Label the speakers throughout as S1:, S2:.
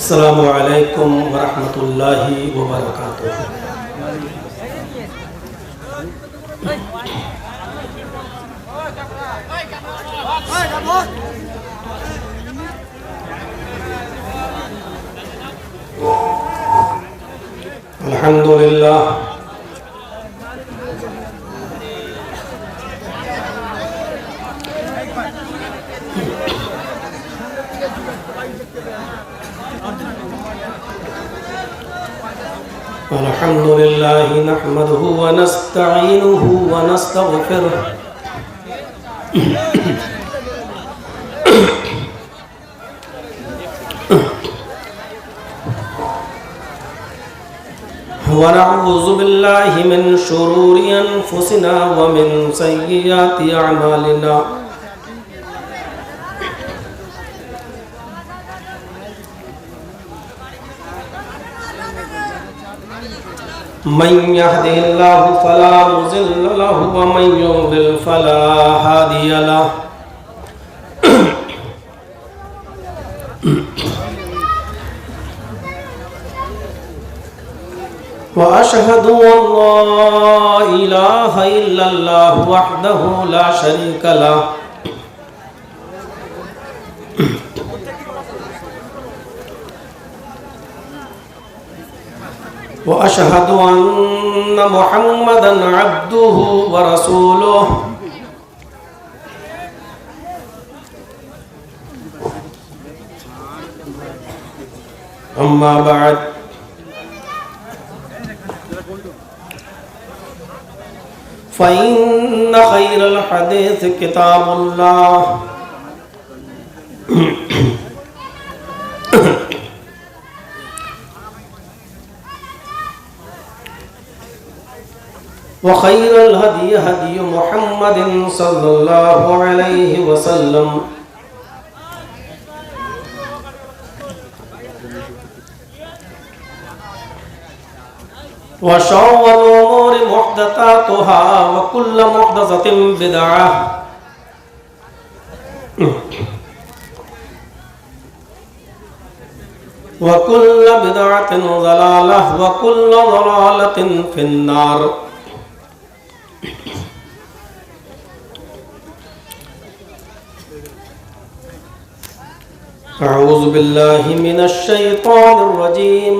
S1: السلام علیکم ورحمۃ اللہ وبرکاتہ۔ الحمدللہ الحمدللہ نحمدہ ونستعینہ ونستغفرہ ونعوذ باللہ من شرور انفسنا ومن سیئات اعمالنا من يهده الله فلا مضل له ومن يضلل فلا هادي له وأشهد أن لا إله إلا الله وحده لا شريك له وأشهد أن محمدًا عبده ورسوله أما بعد فإن خير الحديث كتاب الله وخير الهدي هدي محمد صلى الله عليه وسلم وشر الأمور محدثاتها وكل محدثة بدعة وكل بدعة ضلالة وكل ضلالة في النار أعوذ بالله من الشيطان الرجيم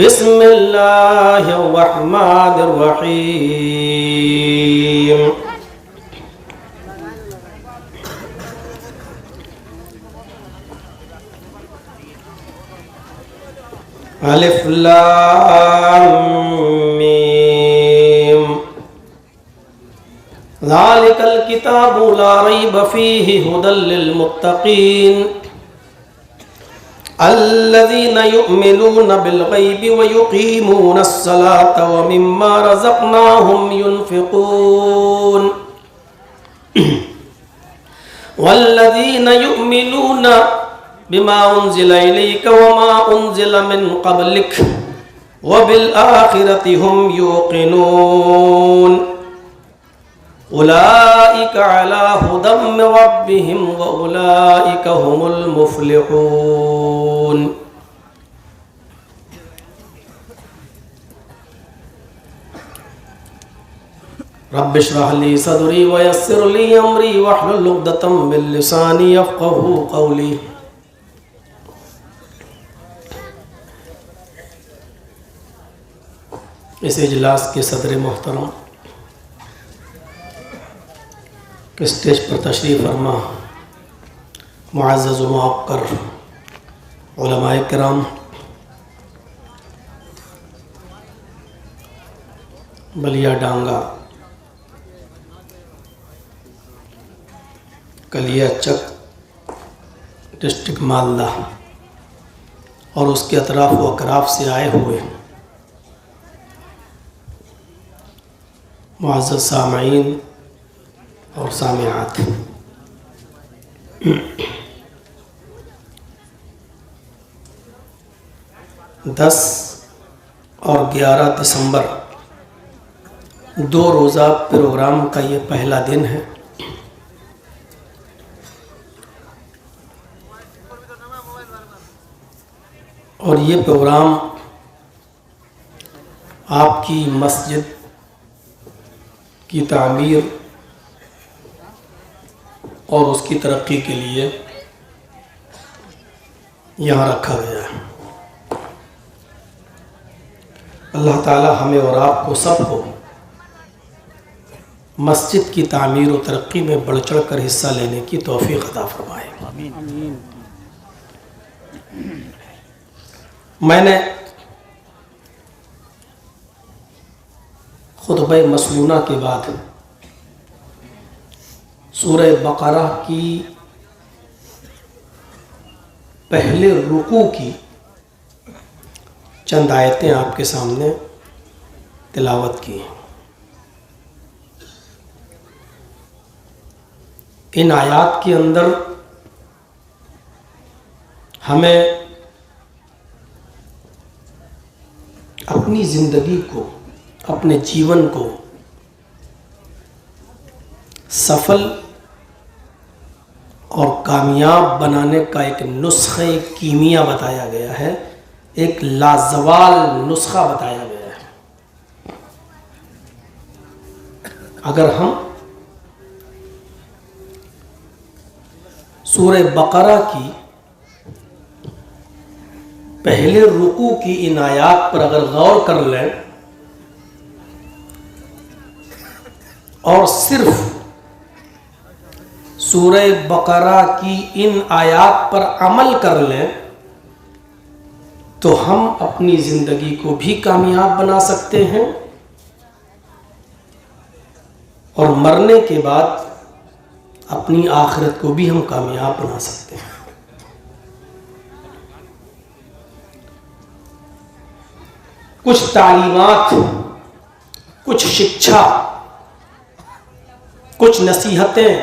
S1: بسم الله الرحمن الرحيم ألف لام ميم ذلك الكتاب لا ريب فيه هدى للمتقين الذين يؤمنون بالغيب ويقيمون الصلاة ومما رزقناهم ينفقون والذين يؤمنون بما أنزل إليك وما أنزل من قبلك وبالآخرة هم يوقنون أولئك على هدى من ربهم وأولئك هم المفلحون رب اشرح لي صدري ويسر لي أمري واحلل عقدة من لساني يفقهوا قولي اس اجلاس کے صدر محترم اسٹیج پر تشریف فرما معزز و موقر علماء کرام، بلیا ڈانگا، کلیا چک ڈسٹرکٹ مالدہ اور اس کے اطراف و اکراف سے آئے ہوئے معزز سامعین اور سامعات، 10 اور 11 دسمبر 2 روزہ پروگرام کا یہ پہلا دن ہے۔ اور یہ پروگرام آپ کی مسجد کی تعمیر اور اس کی ترقی کے لیے یہاں رکھا گیا ہے۔ اللہ تعالی ہمیں اور آپ کو سب کو مسجد کی تعمیر و ترقی میں بڑھ چڑھ کر حصہ لینے کی توفیق عطا فرمائے۔ میں نے خطبہ مسنونہ کے بعد سورہ بقرہ کی پہلے رکوع کی چند آیتیں آپ کے سامنے تلاوت کی ہیں۔ ان آیات کے اندر ہمیں اپنی زندگی کو، اپنے جیون کو سفل اور کامیاب بنانے کا ایک نسخہ کیمیا بتایا گیا ہے، ایک لازوال نسخہ بتایا گیا ہے۔ اگر ہم سورہ بقرہ کی پہلے رکوع کی ان آیات پر اگر غور کر لیں اور صرف سورہ بقرہ کی ان آیات پر عمل کر لیں تو ہم اپنی زندگی کو بھی کامیاب بنا سکتے ہیں اور مرنے کے بعد اپنی آخرت کو بھی ہم کامیاب بنا سکتے ہیں۔ کچھ تعلیمات، کچھ شکچھا، کچھ نصیحتیں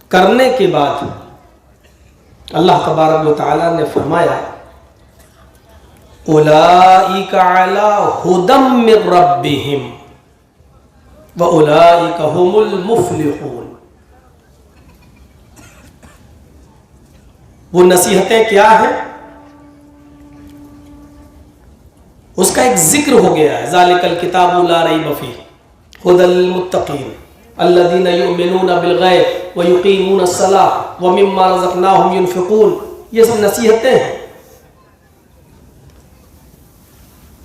S1: کرنے کے بعد اللہ تبارک و تعالیٰ نے فرمایا اولئک علی ھدی من ربہم وَأُولَئِكَ هُمُ الْمُفْلِحُونَ۔ وہ نصیحتیں کیا ہیں؟ اس کا ایک ذکر ہو گیا ہے، ذَلِكَ الْكِتَابُ لَا رَيْبَ فِيهِ هُدًى لِّلْمُتَّقِينَ الَّذِينَ يُؤْمِنُونَ بِالْغَيْبِ وَيُقِيمُونَ الصَّلَاةَ وَمِمَّا رَزَقْنَاهُمْ يُنْفِقُونَ۔ یہ سب نصیحتیں ہیں،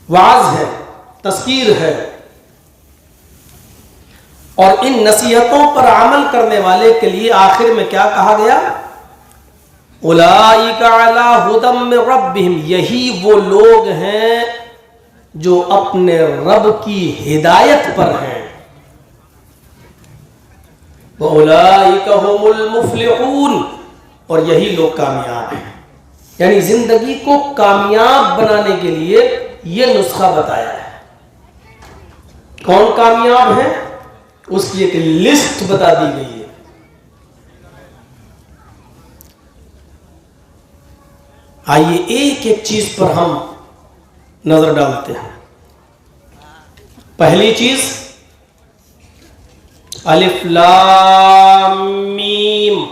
S1: وعظ ہے، تذکیر ہے، اور ان نصیحتوں پر عمل کرنے والے کے لیے آخر میں کیا کہا گیا؟ اولئک علی ھدی من ربہم، یہی وہ لوگ ہیں جو اپنے رب کی ہدایت پر ہیں۔ وَأُولَئِكَ هُمُ الْمُفْلِحُونَ، اور یہی لوگ کامیاب ہیں۔ یعنی زندگی کو کامیاب بنانے کے لیے یہ نسخہ بتایا ہے۔ کون کامیاب ہیں؟ اس کی ایک لسٹ بتا دی گئی ہے۔ آئیے ایک ایک چیز پر ہم نظر ڈالتے ہیں۔ پہلی چیز الف لام میم،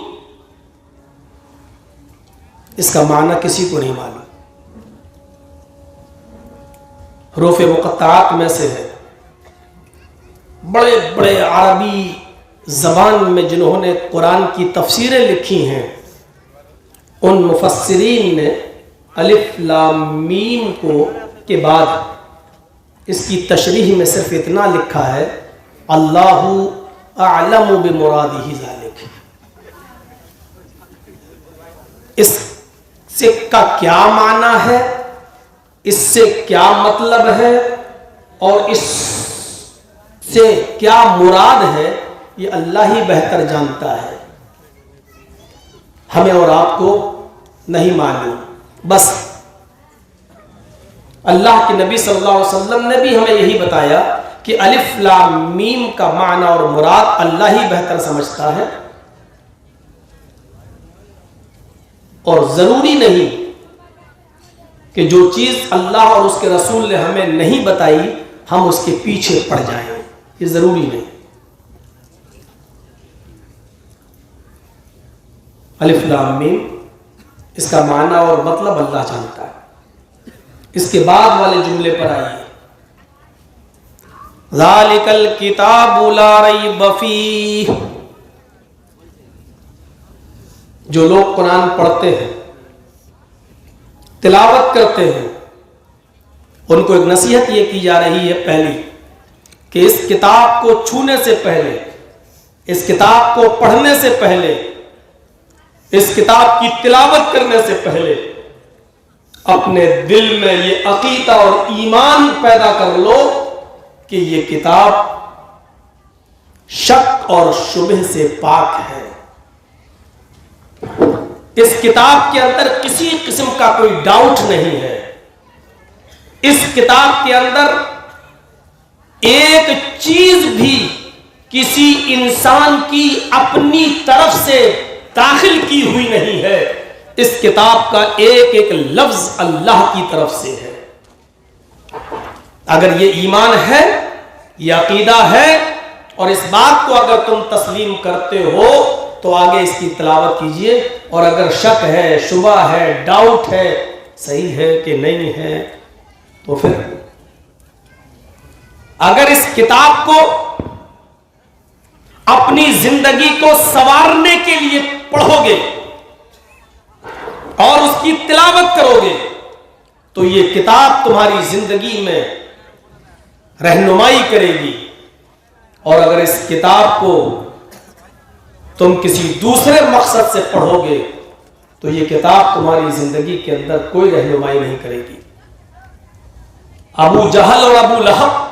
S1: اس کا معنی کسی کو نہیں معلوم، حروف مقطعات میں سے ہے۔ بڑے بڑے عربی زبان میں جنہوں نے قرآن کی تفسیریں لکھی ہیں، ان مفسرین نے الف لام میم کو کے بعد اس کی تشریح میں صرف اتنا لکھا ہے اللہ اعلم بمرادہ ذالک۔ اس سے کا کیا معنی ہے، اس سے کیا مطلب ہے، اور اس سے کیا مراد ہے، یہ اللہ ہی بہتر جانتا ہے، ہمیں اور آپ کو نہیں معلوم۔ بس اللہ کے نبی صلی اللہ علیہ وسلم نے بھی ہمیں یہی بتایا کہ الف لام میم کا معنی اور مراد اللہ ہی بہتر سمجھتا ہے، اور ضروری نہیں کہ جو چیز اللہ اور اس کے رسول نے ہمیں نہیں بتائی ہم اس کے پیچھے پڑ جائیں، یہ ضروری نہیں۔ الف لام میم اس کا معنی اور مطلب اللہ جانتا ہے۔ اس کے بعد والے جملے پر آئیے، ذالک الکتاب لا ریب فیہ۔ جو لوگ قرآن پڑھتے ہیں، تلاوت کرتے ہیں، ان کو ایک نصیحت یہ کی جا رہی ہے پہلی کہ اس کتاب کو چھونے سے پہلے، اس کتاب کو پڑھنے سے پہلے، اس کتاب کی تلاوت کرنے سے پہلے اپنے دل میں یہ عقیدہ اور ایمان پیدا کر لو کہ یہ کتاب شک اور شبہ سے پاک ہے۔ اس کتاب کے اندر کسی قسم کا کوئی ڈاؤٹ نہیں ہے۔ اس کتاب کے اندر ایک چیز بھی کسی انسان کی اپنی طرف سے داخل کی ہوئی نہیں ہے۔ اس کتاب کا ایک ایک لفظ اللہ کی طرف سے ہے۔ اگر یہ ایمان ہے، یہ عقیدہ ہے، اور اس بات کو اگر تم تسلیم کرتے ہو تو آگے اس کی تلاوت کیجئے، اور اگر شک ہے، شبہ ہے، ڈاؤٹ ہے، صحیح ہے کہ نہیں ہے، تو پھر اگر اس کتاب کو اپنی زندگی کو سنوارنے کے لیے پڑھو گے اور اس کی تلاوت کرو گے تو یہ کتاب تمہاری زندگی میں رہنمائی کرے گی، اور اگر اس کتاب کو تم کسی دوسرے مقصد سے پڑھو گے تو یہ کتاب تمہاری زندگی کے اندر کوئی رہنمائی نہیں کرے گی۔ ابو جہل اور ابو لہب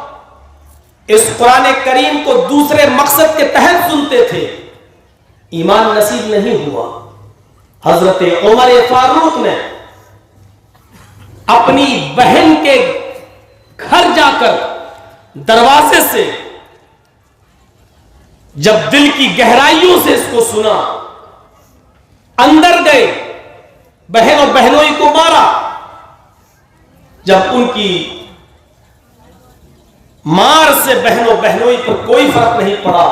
S1: اس قرآن کریم کو دوسرے مقصد کے تحت سنتے تھے، ایمان نصیب نہیں ہوا۔ حضرت عمر فاروق نے اپنی بہن کے گھر جا کر دروازے سے جب دل کی گہرائیوں سے اس کو سنا، اندر گئے، بہن اور بہنوئی کو مارا۔ جب ان کی مار سے بہن و بہنوئی پر کوئی فرق نہیں پڑا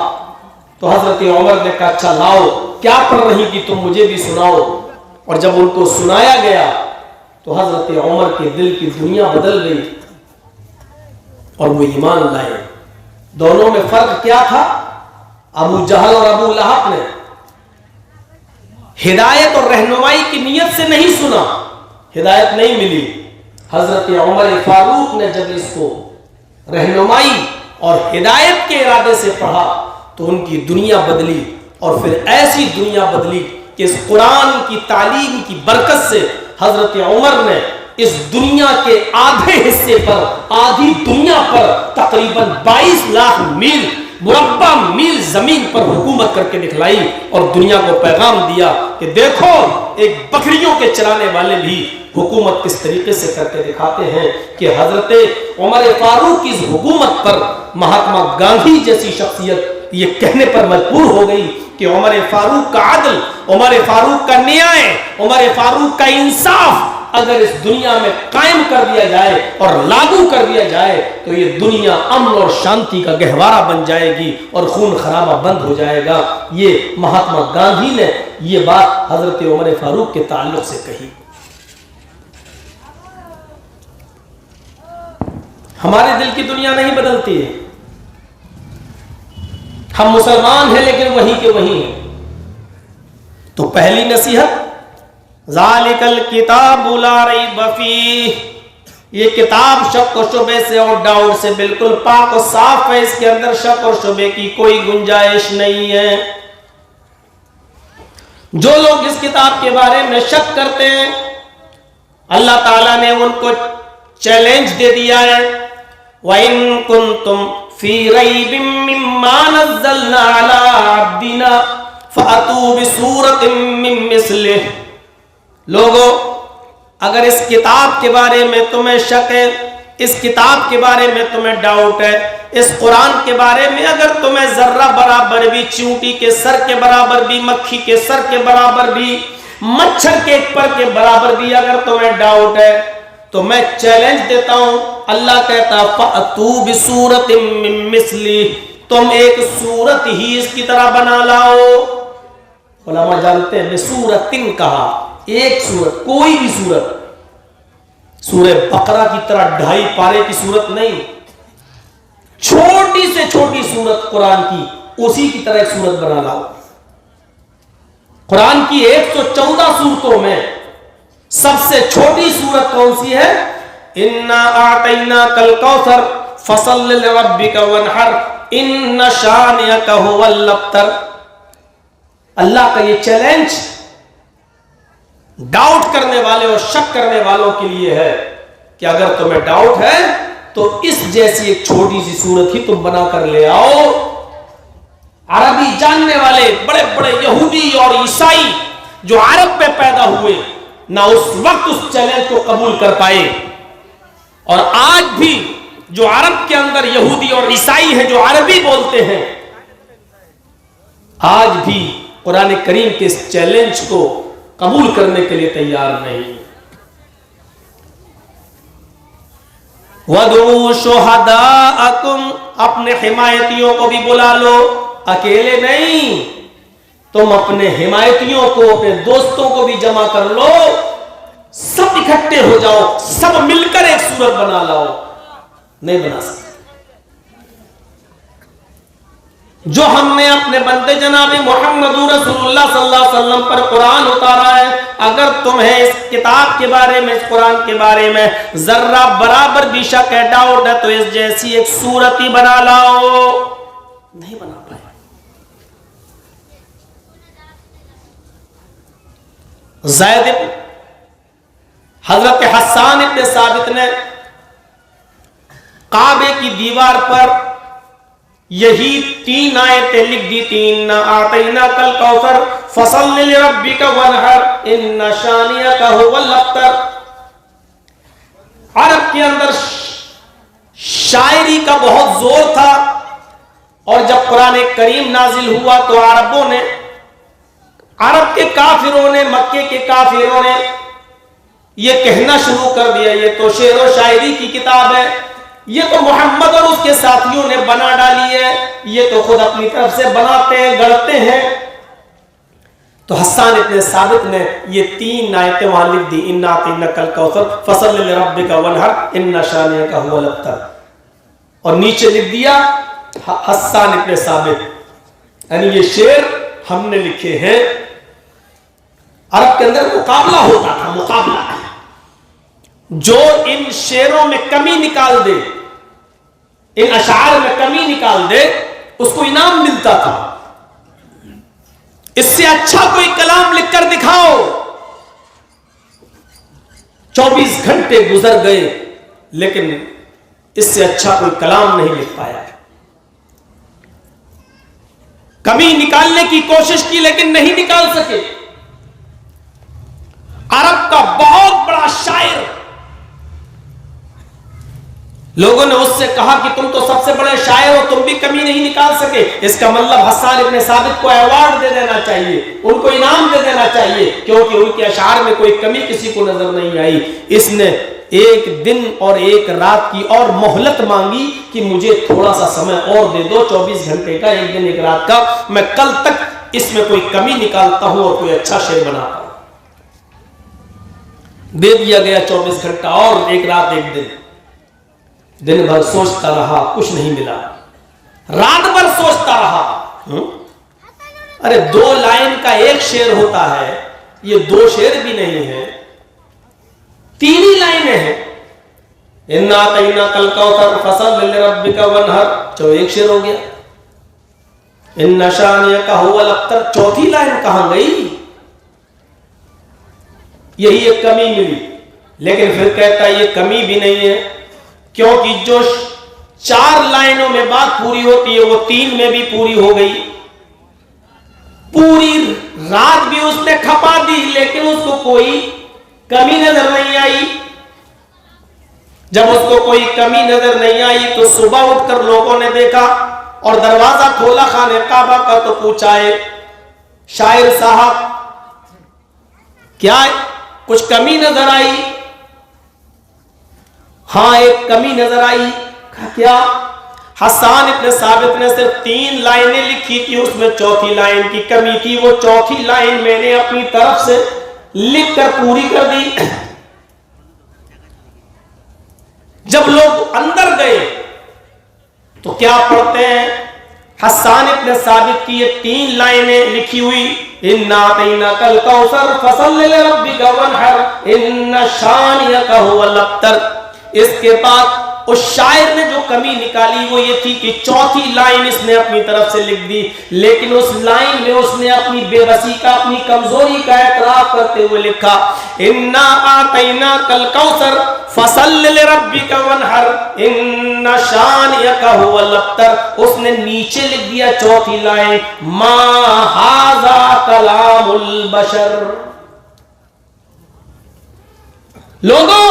S1: تو حضرت عمر نے کہا اچھا لاؤ، کیا پڑھ رہی کہ تم مجھے بھی سناؤ۔ اور جب ان کو سنایا گیا تو حضرت عمر کے دل کی دنیا بدل گئی اور وہ ایمان لائے۔ دونوں میں فرق کیا تھا؟ ابو جہل اور ابو لہب نے ہدایت اور رہنمائی کی نیت سے نہیں سنا، ہدایت نہیں ملی۔ حضرت عمر فاروق نے جب اس کو رہنمائی اور ہدایت کے ارادے سے پڑھا تو ان کی دنیا بدلی، اور پھر ایسی دنیا بدلی کہ اس قرآن کی تعلیم کی برکت سے حضرت عمر نے اس دنیا کے آدھے حصے پر، آدھی دنیا پر تقریباً 22 لاکھ میل مربع میل زمین پر حکومت کر کے دکھلائی، اور دنیا کو پیغام دیا کہ دیکھو ایک بکریوں کے چرانے والے بھی حکومت کس طریقے سے کر کے دکھاتے ہیں۔ کہ حضرت عمر فاروق کی اس حکومت پر مہاتما گاندھی جیسی شخصیت یہ کہنے پر مجبور ہو گئی کہ عمر فاروق کا عدل، عمر فاروق کا نیائے، عمر فاروق کا انصاف اگر اس دنیا میں قائم کر دیا جائے اور لاگو کر دیا جائے تو یہ دنیا امن اور شانتی کا گہوارہ بن جائے گی اور خون خرابہ بند ہو جائے گا۔ یہ مہاتما گاندھی نے یہ بات حضرت عمر فاروق کے تعلق سے کہی۔ ہمارے دل کی دنیا نہیں بدلتی ہے، ہم مسلمان ہیں لیکن وہی کے وہی ہیں۔ تو پہلی نصیحت ذالک الکتاب لا ریب فیہ، یہ کتاب شک و شبے سے اور ڈاؤٹ سے بالکل پاک و صاف ہے، اس کے اندر شک اور شبے کی کوئی گنجائش نہیں ہے۔ جو لوگ اس کتاب کے بارے میں شک کرتے ہیں اللہ تعالیٰ نے ان کو چیلنج دے دیا ہے، وَإِن كُنتُمْ فِي رَيْبٍ مِّمَّا نَزَّلْنَا عَلَىٰ عَبْدِنَا فَأْتُوا بِسُورَةٍ مِّن مِّثْلِهِ۔ لوگوں اگر اس کتاب کے بارے میں تمہیں شک ہے، اس کتاب کے بارے میں تمہیں ڈاؤٹ ہے، اس قرآن کے بارے میں اگر تمہیں ذرہ برابر بھی، چونٹی کے سر کے برابر بھی، مکھی کے سر کے برابر بھی، مچھر کے پر کے برابر بھی اگر تمہیں ڈاؤٹ ہے تو میں چیلنج دیتا ہوں، اللہ کہتا فَأْتُوا بِسُورَةٍ مِّن مِّثْلِهِ، تم ایک صورت ہی اس کی طرح بنا لاؤ۔ علماء جانتے ہیں بسورتن کہا، ایک سورت, کوئی بھی سورت سورہ بقرہ کی طرح 2.5 پارے کی سورت نہیں, چھوٹی سے چھوٹی سورت قرآن کی اسی کی طرح ایک سورت بنا لاؤ. قرآن کی 114 سورتوں میں سب سے چھوٹی سورت کون سی ہے؟ اِنَّا أَعْطَيْنَاكَ الْكَوْثَرَ فَصَلِّ لِرَبِّكَ وَانْحَرْ إِنَّ شَانِئَكَ هُوَ الْأَبْتَرُ. اللہ کا یہ چیلنج ڈاؤٹ کرنے والے اور شک کرنے والوں کے لیے ہے کہ اگر تمہیں ڈاؤٹ ہے تو اس جیسی ایک چھوٹی سی سورت ہی تم بنا کر لے آؤ. عربی جاننے والے بڑے بڑے یہودی اور عیسائی جو عرب میں پیدا ہوئے نہ اس وقت اس چیلنج کو قبول کر پائے, اور آج بھی جو عرب کے اندر یہودی اور عیسائی ہیں جو عربی بولتے ہیں, آج بھی قرآن کریم کے اس چیلنج کو قبول کرنے کے لیے تیار نہیں. وَدْعُوا شُهَدَاءَكُمْ, اپنے حمایتیوں کو بھی بلا لو, اکیلے نہیں, تم اپنے حمایتیوں کو, اپنے دوستوں کو بھی جمع کر لو, سب اکٹھے ہو جاؤ, سب مل کر ایک سورت بنا لاؤ. نہیں بنا سکتے. جو ہم نے اپنے بندے جناب محمد رسول اللہ صلی اللہ علیہ وسلم پر قرآن اتارا ہے, اگر تمہیں اس کتاب کے بارے میں, اس قرآن کے بارے میں ذرہ برابر بھی شک ہے, ڈاؤٹ ہے, تو اس جیسی ایک سورت ہی بنا لاؤ. نہیں بنا پائے. زید حضرت حسان ابن ثابت نے کعبے کی دیوار پر یہی 3 آیتیں لکھ دی تھی, اِنَّا أَعْطَيْنَاكَ الْكَوْثَرَ فَصَلِّ لِرَبِّكَ وَانْحَرْ إِنَّ شَانِئَكَ هُوَ الْأَبْتَرُ. عرب کے اندر شاعری کا بہت زور تھا, اور جب قرآن کریم نازل ہوا تو عرب کے کافروں نے, مکے کے کافروں نے یہ کہنا شروع کر دیا, یہ تو شعر و شاعری کی کتاب ہے, یہ تو محمد اور اس کے ساتھیوں نے بنا ڈالی ہے, یہ تو خود اپنی طرف سے بناتے ہیں, گڑھتے ہیں. تو حسان ابن ثابت نے یہ 3 آیتیں وہاں لکھ دی, اِنَّا أَعْطَيْنَاكَ الْكَوْثَرَ فَصَلِّ لِرَبِّكَ وَانْحَرْ إِنَّ شَانِئَكَ هُوَ الْأَبْتَرُ, اور نیچے لکھ دیا حسان ابن ثابت. یعنی یہ شعر ہم نے لکھے ہیں. عرب کے اندر مقابلہ ہوتا تھا, مقابلہ. جو ان شعروں میں کمی نکال دے, ان اشعار میں کمی نکال دے, اس کو انعام ملتا تھا. اس سے اچھا کوئی کلام لکھ کر دکھاؤ. 24 گھنٹے گزر گئے لیکن اس سے اچھا کوئی کلام نہیں لکھ پایا. کمی نکالنے کی کوشش کی لیکن نہیں نکال سکے. عرب کا بہت بڑا شاعر, لوگوں نے اس سے کہا کہ تم تو سب سے بڑے شاعر ہو, تم بھی کمی نہیں نکال سکے. اس کا مطلب حسان ابن ثابت کو ایوارڈ دے دینا چاہیے, ان کو انعام دے دینا چاہیے, کیونکہ ان کے اشعار میں کوئی کمی کسی کو نظر نہیں آئی. اس نے 1 دن اور 1 رات کی اور مہلت مانگی کہ مجھے تھوڑا سا سمے اور دے دو, 24 گھنٹے کا, 1 دن 1 رات کا, میں کل تک اس میں کوئی کمی نکالتا ہوں اور کوئی اچھا شعر بناتا ہوں. دے دیا گیا 24 گھنٹہ اور 1 رات 1 دن. دن بھر سوچتا رہا, کچھ نہیں ملا. رات بھر سوچتا رہا. ارے 2 لائن کا ایک شعر ہوتا ہے, یہ 2 شعر بھی نہیں ہے, 3 ہی لائنیں ہیں. اِنَّا أَعْطَيْنَاكَ الْكَوْثَرَ فَصَلِّ لِرَبِّكَ وَانْحَرْ, جو ایک شعر ہو گیا. اِنَّ شَانِئَكَ هُوَ الْأَبْتَرُ, چوتھی لائن کہاں گئی؟ یہی ایک کمی ملی. لیکن پھر کہتا ہے یہ کمی بھی نہیں ہے, کیونکہ جو 4 لائنوں میں بات پوری ہوتی ہے وہ 3 میں بھی پوری ہو گئی. پوری رات بھی اس نے کھپا دی لیکن اس کو کوئی کمی نظر نہیں آئی. جب اس کو کوئی کمی نظر نہیں آئی تو صبح اٹھ کر لوگوں نے دیکھا اور دروازہ کھولا خانہ کعبہ کا تو پوچھا ہے شاعر صاحب کیا کچھ کمی نظر آئی؟ ہاں ایک کمی نظر آئی. کیا؟ حسان ابن ثابت نے صرف 3 لائنیں لکھی تھی, اس میں چوتھی لائن کی کمی تھی. وہ چوتھی لائن میں نے اپنی طرف سے لکھ کر پوری کر دی. جب لوگ اندر گئے تو کیا پڑھتے ہیں؟ حسان ابن ثابت کی یہ 3 لائنیں لکھی ہوئی: اِنَّا أَعْطَيْنَاكَ الْكَوْثَرَ فَصَلِّ لِرَبِّكَ وَانْحَرْ إِنَّ شَانِئَكَ هُوَ الْأَبْتَرُ. اس کے بعد اس شاعر نے جو کمی نکالی وہ یہ تھی کہ 4تھی لائن اس نے اپنی طرف سے لکھ دی، لیکن اس لائن میں اس نے اپنی بے بسی کا، اپنی کمزوری کا اعتراف کرتے ہوئے لکھا: اِنَّا أَعْطَيْنَاكَ الْكَوْثَرَ فَصَلِّ لِرَبِّكَ وَانْحَرْ إِنَّ شَانِئَكَ هُوَ الْأَبْتَرُ. اس نے نیچے لکھ دیا 4تھی لائن: مَا هَذَا كَلَامُ الْبَشَرِ. لوگوں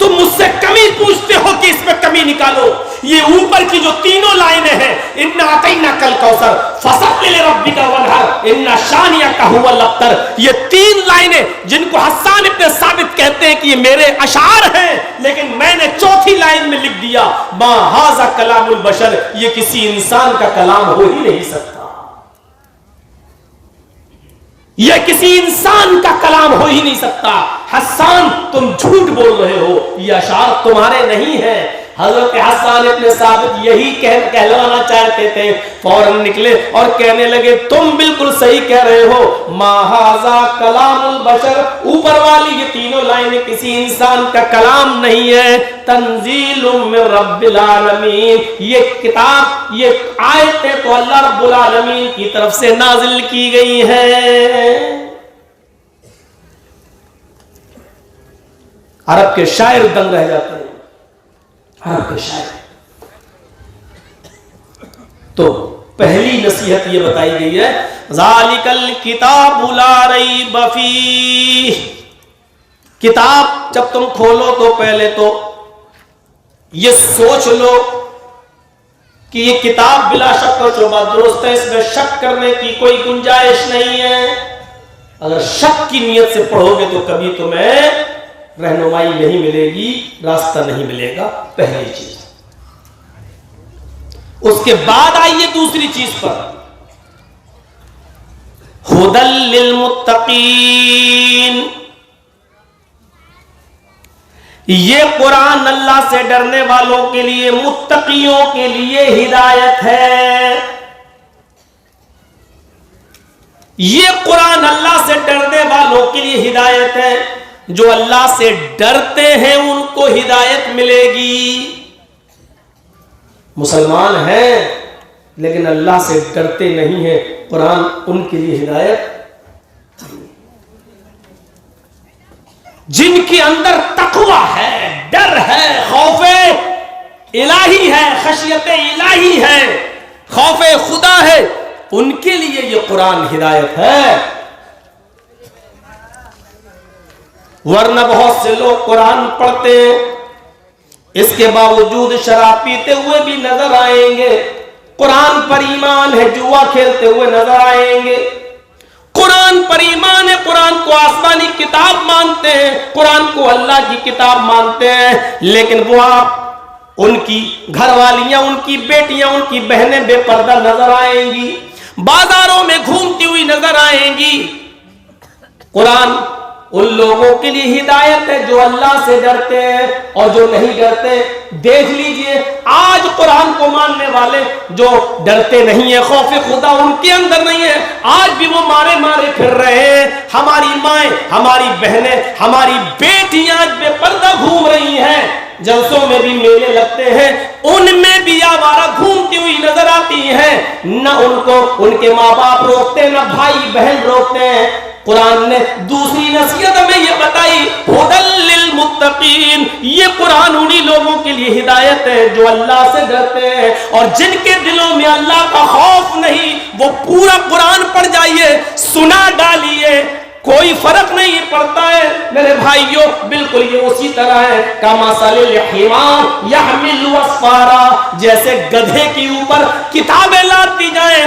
S1: تم مجھ سے کمی پوچھتے ہو کہ اس میں کمی نکالو. یہ اوپر کی جو 3 لائنیں ہیں: اِنَّا أَعْطَيْنَاكَ الْكَوْثَرَ فَصَلِّ لِرَبِّكَ وَانْحَرْ إِنَّ شَانِئَكَ هُوَ الْأَبْتَرُ، یہ 3 لائنیں جن کو حسان ابن ثابت کہتے ہیں کہ یہ میرے اشعار ہیں، لیکن میں نے 4تھی لائن میں لکھ دیا: مَا هَذَا كَلَامُ الْبَشَرِ. یہ کسی انسان کا کلام ہو ہی نہیں سکتا، یہ کسی انسان کا کلام ہو ہی نہیں سکتا. حسان تم جھوٹ بول رہے ہو، یہ اشعار تمہارے نہیں ہیں. حضرت حسان ابن ثابت یہی کہلوانا چاہتے تھے، فوراً نکلے اور کہنے لگے تم بالکل صحیح کہہ رہے ہو، ما ھذا کلام البشر. اوپر والی یہ 3 لائنیں کسی انسان کا کلام نہیں ہے. تنزیل من رب العالمین، یہ کتاب، یہ آیتیں تو اللہ رب العالمین کی طرف سے نازل کی گئی ہیں. عرب کے شاعر دنگ رہ جاتے ہیں، عرب کے شاعر. تو پہلی نصیحت یہ بتائی گئی ہے: ذالک الکتاب لا ریب فیہ. کتاب جب تم کھولو تو پہلے تو یہ سوچ لو کہ یہ کتاب بلا شک و شبہ درست ہے، اس میں شک کرنے کی کوئی گنجائش نہیں ہے. اگر شک کی نیت سے پڑھو گے تو کبھی تمہیں رہنمائی نہیں ملے گی، راستہ نہیں ملے گا. پہلی چیز. اس کے بعد آئیے دوسری چیز پر: ھدی للمتقین. یہ قرآن اللہ سے ڈرنے والوں کے لیے، متقیوں کے لیے ہدایت ہے. یہ قرآن اللہ سے ڈرنے والوں کے لیے ہدایت ہے. جو اللہ سے ڈرتے ہیں ان کو ہدایت ملے گی. مسلمان ہیں لیکن اللہ سے ڈرتے نہیں ہیں، قرآن ان کے لیے ہدایت. جن کے اندر تقویٰ ہے، ڈر ہے، خوف الہی ہے، خشیت الہی ہے، خوف خدا ہے، ان کے لیے یہ قرآن ہدایت ہے. ورنہ بہت سے لوگ قرآن پڑھتے ہیں، اس کے باوجود شراب پیتے ہوئے بھی نظر آئیں گے، قرآن پر ایمان ہے، جوا کھیلتے ہوئے نظر آئیں گے. قرآن پر ایمان ہے، قرآن کو آسمانی کتاب مانتے ہیں، قرآن کو اللہ کی کتاب مانتے ہیں، لیکن وہ آپ ان کی گھر والیاں، ان کی بیٹیاں، ان کی بہنیں بے پردہ نظر آئیں گی، بازاروں میں گھومتی ہوئی نظر آئیں گی. قرآن ان لوگوں کے لیے ہدایت ہے جو اللہ سے ڈرتے ہیں، اور جو نہیں ڈرتے دیکھ لیجئے آج قرآن کو ماننے والے جو ڈرتے نہیں ہیں، خوف خدا ان کے اندر نہیں ہے، آج بھی وہ مارے مارے پھر رہے ہیں. ہماری مائیں، ہماری بہنیں، ہماری بیٹیاں آج بے پردہ گھوم رہی ہیں. جلسوں میں بھی میلے لگتے ہیں، ان میں بھی آوارہ گھومتی ہوئی نظر آتی ہیں. نہ ان کو ان کے ماں باپ روکتے، نہ بھائی بہن روکتے ہیں. قرآن نے دوسری نصیحت میں یہ بتائی: ھدی للمتقین. یہ قرآن انہی لوگوں کے لیے ہدایت ہے جو اللہ سے ڈرتے ہیں، اور جن کے دلوں میں اللہ کا خوف نہیں، وہ پورا قرآن پڑھ جائیے، سنا ڈالیے، کوئی فرق نہیں پڑتا ہے. میرے بھائیوں بالکل یہ اسی طرح ہے کمثل الحمار یحمل اسفارا. جیسے گدھے کے اوپر کتابیں لاتی جائیں،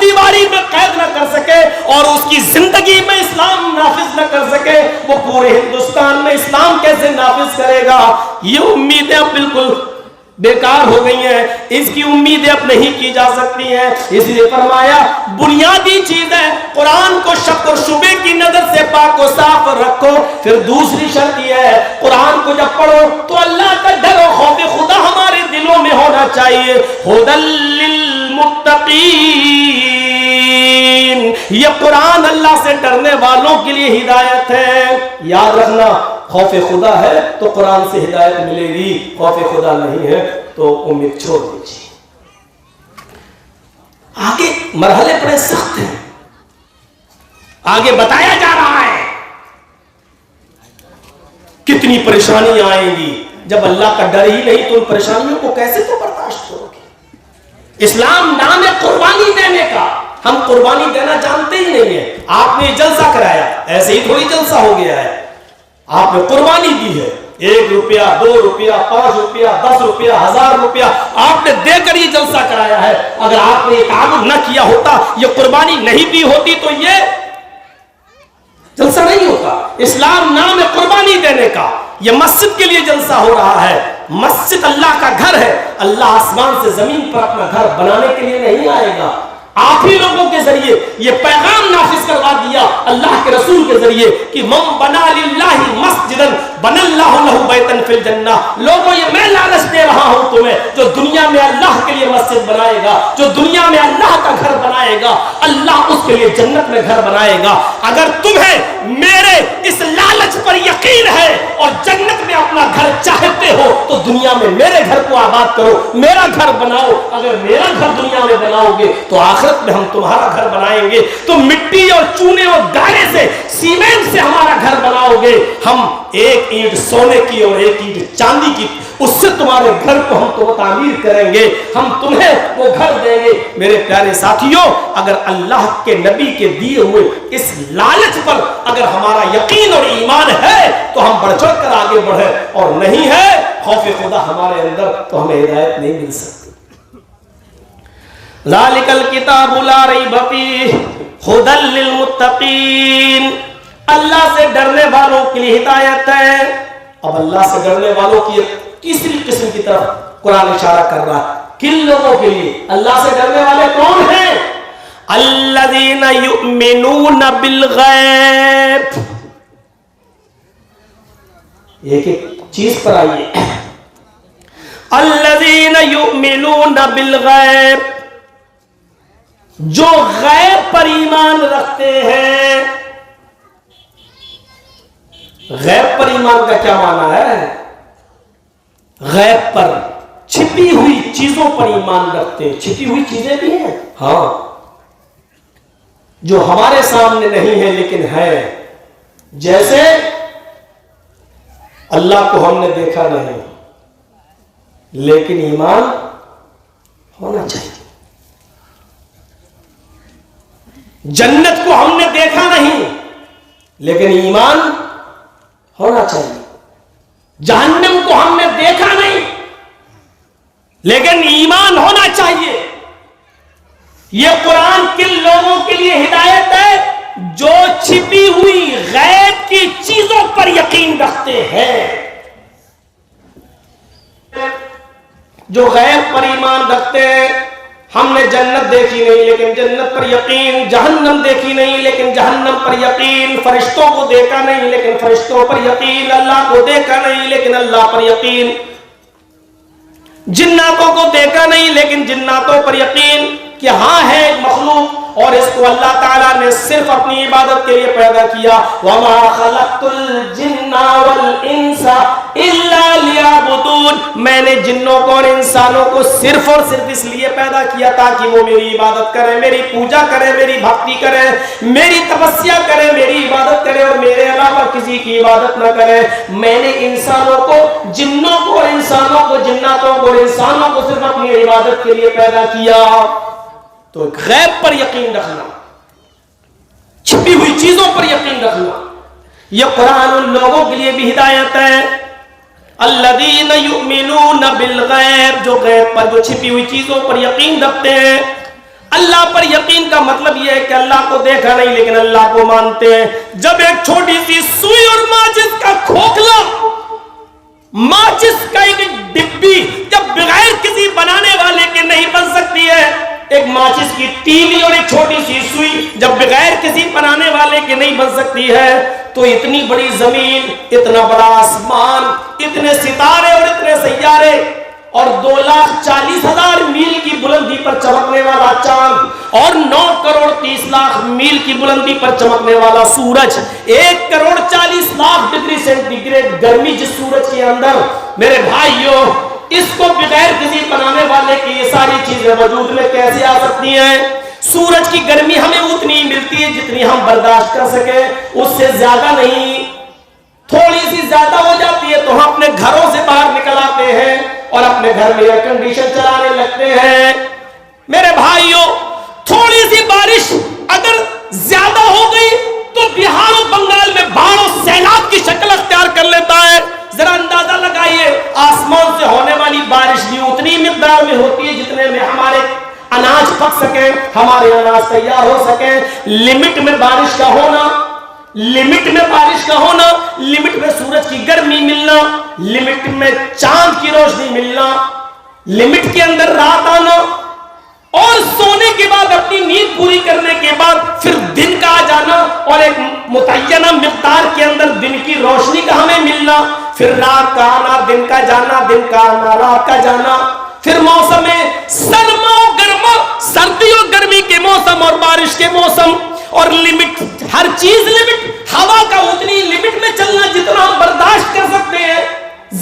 S1: دیواری میں قید نہ کر سکے اور اس کی زندگی میں اسلام نافذ نہ کر سکے، وہ پورے ہندوستان میں اسلام کیسے نافذ کرے گا؟ یہ امیدیں اب بالکل بیکار ہو گئی ہیں، اس کی امیدیں اب نہیں کی جا سکتی ہیں۔ اس لیے فرمایا بنیادی چیز ہے قرآن کو شک اور شبے کی نظر سے پاک و صاف رکھو۔ پھر دوسری شرط یہ ہے قرآن کو جب پڑھو تو اللہ کا ڈر و خوف خدا ہمارے دلوں میں ہونا چاہیے۔ ھدی للمتقین، یہ قرآن اللہ سے ڈرنے والوں کے لیے ہدایت ہے۔ یاد رکھنا، خوف خدا ہے تو قرآن سے ہدایت ملے گی، خوف خدا نہیں ہے تو امید چھوڑ دیجیے۔ آگے مرحلے بڑے سخت ہیں، آگے بتایا جا رہا ہے کتنی پریشانیاں آئیں گی۔ جب اللہ کا ڈر ہی نہیں تو ان پریشانیوں کو کیسے تو برداشت کرو گے؟ اسلام نام ہے قربانی دینے کا، ہم قربانی دینا جانتے ہی نہیں ہیں۔ آپ نے جلسہ کرایا، ایسے ہی تھوڑی جلسہ ہو گیا ہے، آپ نے قربانی دی ہے، 1 روپیہ 2 روپیہ 5 روپیہ 10 روپیہ 1000 روپیہ آپ نے دے کر یہ جلسہ کرایا ہے۔ اگر آپ نے یہ تعامل نہ کیا ہوتا، یہ قربانی نہیں دی ہوتی تو یہ جلسہ نہیں ہوتا۔ اسلام نام ہے قربانی دینے کا۔ یہ مسجد کے لیے جلسہ ہو رہا ہے، مسجد اللہ کا گھر ہے۔ اللہ آسمان سے زمین پر اپنا گھر بنانے کے لیے نہیں آئے گا، آپ ہی لوگوں کے ذریعے یہ پیغام نافذ کروا دیا اللہ کے رسول کے ذریعے کہ من بنا للہ مسجدا بنى اللہ لہ بیتا فی الجنہ۔ لوگوں یہ میں لالچ دے رہا ہوں تمہیں، جو دنیا میں اللہ کے لیے مسجد بنائے گا، جو دنیا میں اللہ کا گھر بنائے گا، اللہ اس کے لیے جنت میں گھر بنائے گا۔ اگر تمہیں میرے اس لالچ پر یقین ہے اور جنت میں اپنا گھر چاہتے ہو تو دنیا میں میرے گھر کو آباد کرو، میرا گھر بناؤ۔ اگر میرا گھر دنیا میں بناؤ گے تو آخرت میں ہم تمہارا گھر بنائیں گے۔ تو مٹی اور چونے اور دانے سے، سیمنٹ سے ہمارا گھر بناؤ گے، ہم 1 اینٹ سونے کی اور 1 اینٹ چاندی کی، اس سے تمہارے گھر کو ہم تو تعمیر کریں گے، ہم تمہیں وہ گھر دیں گے۔ میرے پیارے ساتھیوں، اگر اللہ کے نبی کے دیے ہوئے اس لالچ پر اگر ہمارا یقین اور ایمان ہے تو ہم بڑھ چڑھ کر آگے بڑھیں، اور نہیں ہے خوف خدا ہمارے اندر تو ہمیں ہدایت نہیں مل سکتی۔ ذالک الکتاب لا ریب فیہ ھدی للمتقین، اللہ سے ڈرنے والوں کے لیے ہدایت ہے۔ اب اللہ سے ڈرنے والوں کی تیسری قسم کی طرف قرآن اشارہ کر رہا ہے۔ کن لوگوں کے لیے اللہ سے ڈرنے والے کون ہیں؟ الذین یؤمنون بالغیب۔ ایک ایک چیز پر آئیے۔ الذین یؤمنون بالغیب، جو غیب پر ایمان رکھتے ہیں۔ غیب پر ایمان کا کیا معنی ہے؟ غیب پر، چھپی ہوئی چیزوں پر ایمان رکھتے ہیں۔ چھپی ہوئی چیزیں بھی ہیں، ہاں، جو ہمارے سامنے نہیں ہے لیکن ہے۔ جیسے اللہ کو ہم نے دیکھا نہیں لیکن ایمان ہونا چاہیے۔ جنت کو ہم نے دیکھا نہیں لیکن ایمان ہونا چاہیے۔ جہنم کو ہم نے دیکھا نہیں لیکن ایمان ہونا چاہیے۔ یہ قرآن کن لوگوں کے لیے ہدایت ہے؟ جو چھپی ہوئی غیب کی چیزوں پر یقین رکھتے ہیں، جو غیب پر ایمان رکھتے ہیں۔ ہم نے جنت دیکھی نہیں لیکن جنت پر یقین، جہنم دیکھی نہیں لیکن جہنم پر یقین، فرشتوں کو دیکھا نہیں لیکن فرشتوں پر یقین، اللہ کو دیکھا نہیں لیکن اللہ پر یقین، جناتوں کو دیکھا نہیں لیکن جناتوں پر یقین کہ ہاں ہے ایک مخلوق اور اس کو اللہ تعالیٰ نے صرف اپنی عبادت کے لیے پیدا کیا۔ وَمَا خَلَقْتُ الْجِنَّ وَالْإِنسَ إِلَّا لِيَعْبُدُونَ، میں نے جنوں کو اور انسانوں کو صرف اور صرف اس لیے پیدا کیا تاکہ وہ میری عبادت کریں، میری پوجا کریں، میری بھکتی کریں، میری تپسیا کریں، میری عبادت کریں اور میرے علاوہ کسی کی عبادت نہ کریں۔ میں نے انسانوں کو، جنوں کو اور انسانوں کو، جناتوں کو اور انسانوں کو صرف اپنی عبادت کے لیے پیدا کیا۔ تو غیب پر یقین رکھنا، چھپی ہوئی چیزوں پر یقین رکھنا، یہ قرآن ان لوگوں کے لیے بھی ہدایت ہے۔ الذین یؤمنون بالغیب، جو غیب پر، جو چھپی ہوئی چیزوں پر یقین رکھتے ہیں۔ اللہ پر یقین کا مطلب یہ ہے کہ اللہ کو دیکھا نہیں لیکن اللہ کو مانتے ہیں. جب ایک چھوٹی سی سوئی اور ماچس کا کھوکھلا، ماچس کا ایک ڈبی جب بغیر کسی بنانے والے کے نہیں بن سکتی ہے، ایک ماچس کی تیلی اور ایک چھوٹی سی سوئی جب بغیر کسی بنانے والے کے نہیں بن سکتی ہے، تو اتنی بڑی زمین، اتنا بڑا آسمان، اتنے ستارے اور اتنے سیارے اور 2,40,000 میل کی بلندی پر چمکنے والا چاند اور 9,30,00,000 میل کی بلندی پر چمکنے والا سورج، 1,40,00,000 ڈگری سینٹی گریڈ گرمی جس سورج کے اندر، میرے بھائیوں اس کو بغیر کسی بنانے والے کی یہ ساری چیزیں وجود میں کیسے آ سکتی ہیں؟ سورج کی گرمی ہمیں اتنی ملتی ہے جتنی ہم برداشت کر سکیں، اس سے زیادہ نہیں. تھوڑی سی زیادہ ہو جاتی ہے تو ہم اپنے گھروں سے باہر نکل آتے ہیں اور اپنے گھر میں ایئر کنڈیشن چلانے لگتے ہیں. میرے بھائیوں تھوڑی سی بارش اگر زیادہ ہو گئی تو بہار و بنگال میں باڑھ و سیلاب کی شکل اختیار کر لیتا ہے. ذرا اندازہ لگائیے، آسمان سے ہونے والی بارش بھی اتنی مقدار میں ہوتی ہے جتنے میں ہمارے اناج پک سکے، ہمارے اناج تیار ہو سکے. لمٹ میں بارش کا ہونا، لمٹ میں بارش کا ہونا، لمٹ میں سورج کی گرمی ملنا، لمٹ میں چاند کی روشنی ملنا، لمٹ کے اندر رات آنا، اور سونے کے بعد اپنی نیند پوری کرنے کے بعد پھر دن کا آ جانا اور ایک متعینہ مقدار کے اندر دن کی روشنی کا ہمیں ملنا، پھر رات کا آنا، دن کا جانا، دن کا آنا، رات کا جانا، پھر موسم سرما و گرما، سردی و گرمی کے موسم اور بارش کے موسم، اور لمٹ، ہر چیز لمٹ. ہوا کا اتنی لمٹ میں چلنا جتنا ہم برداشت کر سکتے ہیں،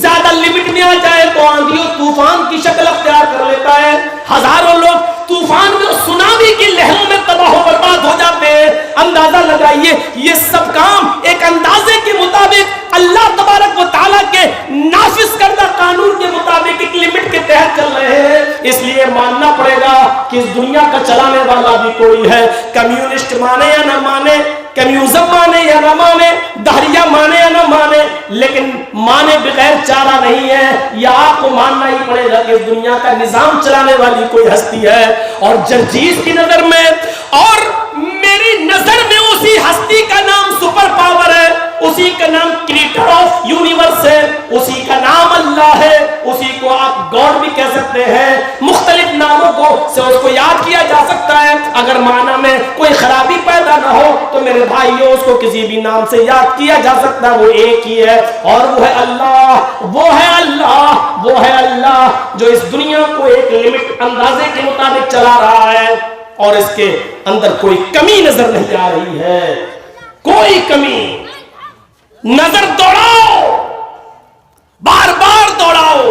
S1: زیادہ لمٹ میں آ جائے تو آندھی اور طوفان کی شکل اختیار کر لیتا ہے. ہزاروں لوگ طوفان میں، سونامی کی لہروں میں تباہ و برباد ہو جاتے ہیں. اندازہ لگائیے یہ سب کام ایک اندازے کے مطابق اللہ تبارک و تعالیٰ کے نافذ کردہ قانون کے مطابق ایک لمٹ کے تحت چل رہے ہیں. اس لیے ماننا پڑے گا کہ اس دنیا کا چلانے والا بھی کوئی ہے. کمیونسٹ مانے یا نہ مانے، کمیونزم مانے یا نہ مانے، دہریہ مانے یا نہ مانے، لیکن مانے بغیر چارہ نہیں ہے. یہ آپ کو ماننا ہی پڑے گا کہ اس دنیا کا نظام چلانے والی کوئی ہستی ہے. اور جرجیز کی نظر میں اور میری نظر میں اسی ہستی کا نام سپر پاور ہے، اسی کا نام کریٹر آف یونیورس ہے، اسی کا نام اللہ ہے، اسی کو آپ گاڈ بھی کہہ سکتے ہیں. مختلف ناموں کو سے اس کو یاد کیا جا سکتا ہے. اگر معنی میں کوئی خرابی پیدا نہ ہو تو میرے بھائیوں اس کو کسی بھی نام سے یاد کیا جا سکتا ہے. وہ ایک ہی ہے اور وہ ہے اللہ، وہ ہے اللہ، وہ ہے اللہ جو اس دنیا کو ایک لمٹ اندازے کے مطابق چلا رہا ہے اور اس کے اندر کوئی کمی نظر نہیں آ رہی ہے. کوئی کمی. نظر دوڑاؤ، بار بار دوڑاؤ،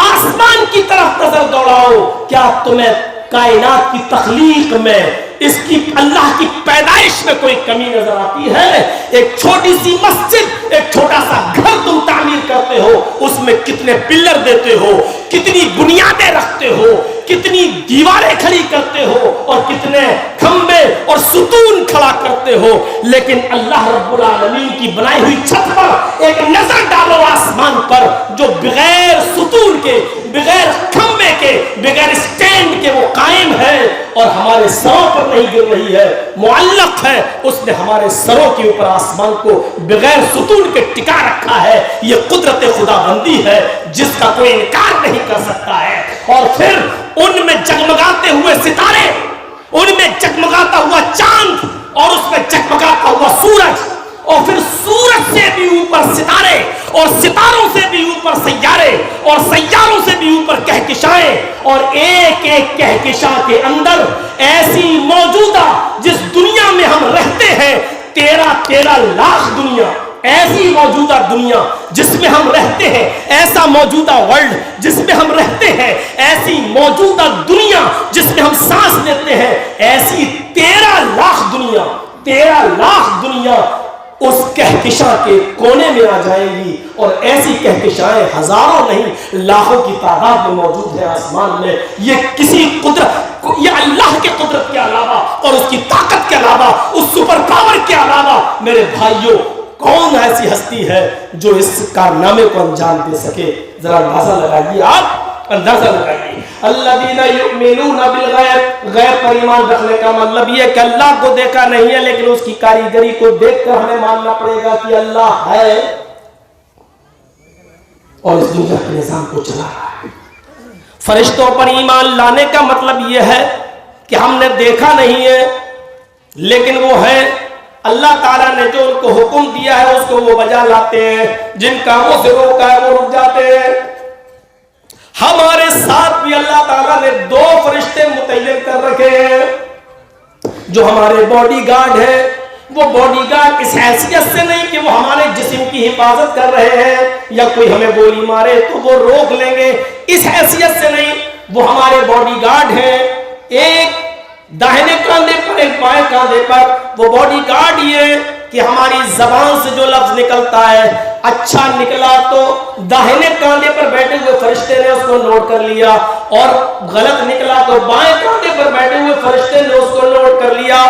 S1: آسمان کی طرف نظر دوڑاؤ. کیا تمہیں کائنات کی تخلیق میں، اس کی اللہ کی پیدائش میں کوئی کمی نظر آتی ہے؟ ایک چھوٹی سی مسجد، ایک چھوٹا سا گھر تم تعمیر کرتے ہو، اس میں کتنے پلر دیتے ہو، کتنی بنیادیں رکھتے ہو، کتنی دیواریں کھڑی کرتے ہو اور کتنے کھمبے اور ستون کھڑا کرتے ہو. لیکن اللہ رب العالمین کی بنائی ہوئی چھت پر ایک نظر ڈالو آسمان پر جو بغیر ستون کے، بغیر کھمبے کے، بغیر اسٹینڈ کے وہ قائم ہے اور ہمارے سروں پر نہیں گر رہی ہے، معلق ہے. اس نے ہمارے سروں کے اوپر آسمان کو بغیر ستون کے ٹکا رکھا ہے. یہ قدرت خدا بندی ہے جس کا کوئی انکار نہیں کر سکتا ہے. اور پھر ان میں جگمگاتے ہوئے ستارے، ان میں جگمگاتا ہوا چاند اور اس میں جگمگاتا ہوا سورج، اور پھر سورج سے بھی اوپر ستارے اور ستاروں سے بھی اوپر سیارے اور سیاروں سے بھی اوپر کہکشائیں، اور ایک ایک کہکشاں کے اندر ایسی موجودہ جس دنیا میں ہم رہتے ہیں 13 لاکھ دنیا، ایسی موجودہ دنیا جس میں ہم رہتے ہیں، ایسا موجودہ ورلڈ جس میں ہم رہتے ہیں، ایسی موجودہ دنیا جس میں ہم سانس لیتے ہیں، ایسی 13 لاکھ دنیا، 13 لاکھ دنیا اس کہکشاں کے کونے میں آ جائے گی. اور ایسی کہکشائیں ہزاروں نہیں لاکھوں کی تعداد میں موجود ہے آسمان میں. یہ کسی قدرت، یہ اللہ کے قدرت کے علاوہ اور اس کی طاقت کے علاوہ، اس سپر پاور کے علاوہ میرے بھائیوں کون ایسی ہستی ہے جو اس کارنامے کو انجام دے سکے؟ ذرا اندازہ لگائیے آپ اندازہ لگائیے الذین یؤمنون بالغیب، غیب پر ایمان رکھنے کا مطلب یہ کہ اللہ کو دیکھا نہیں ہے لیکن اس کی کاریگری کو دیکھ کر ہمیں ماننا پڑے گا کہ اللہ ہے اور اس دنیا کے نظام کو چلا رہا ہے۔ فرشتوں پر ایمان لانے کا مطلب یہ ہے کہ ہم نے دیکھا نہیں ہے لیکن وہ ہے، اللہ تعالیٰ نے جو ان کو حکم دیا ہے اس کو وہ بجا لاتے ہیں، جن کاموں سے روکا ہے وہ رک جاتے ہیں۔ ہمارے ساتھ بھی اللہ تعالیٰ نے 2 فرشتے متعین کر رکھے ہیں جو ہمارے باڈی گارڈ ہیں۔ وہ باڈی گارڈ اس حیثیت سے نہیں کہ وہ ہمارے جسم کی حفاظت کر رہے ہیں یا کوئی ہمیں گولی مارے تو وہ روک لیں گے، اس حیثیت سے نہیں، وہ ہمارے باڈی گارڈ ہیں۔ ایک داہنے کاندھے پر ایک بائیں کاندھے پر، وہ باڈی گارڈ یہ کہ ہماری زبان سے جو لفظ نکلتا ہے اچھا نکلا تو داہنے کاندھے پر بیٹھے ہوئے فرشتے نے اس کو نوٹ کر لیا، اور غلط نکلا تو بائیں کاندھے پر بیٹھے ہوئے فرشتے نے اس کو نوٹ کر لیا۔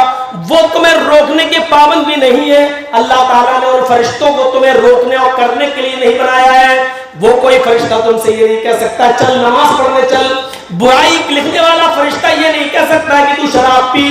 S1: وہ تمہیں روکنے کے پابند بھی نہیں ہے، اللہ تعالیٰ نے ان فرشتوں کو تمہیں روکنے اور کرنے کے لیے نہیں بنایا ہے۔ وہ کوئی فرشتہ تم سے یہ نہیں کہہ سکتا چل نماز پڑھنے چل، برائی لکھنے والا فرشتہ یہ نہیں کہہ سکتا کہ تو شراب پی،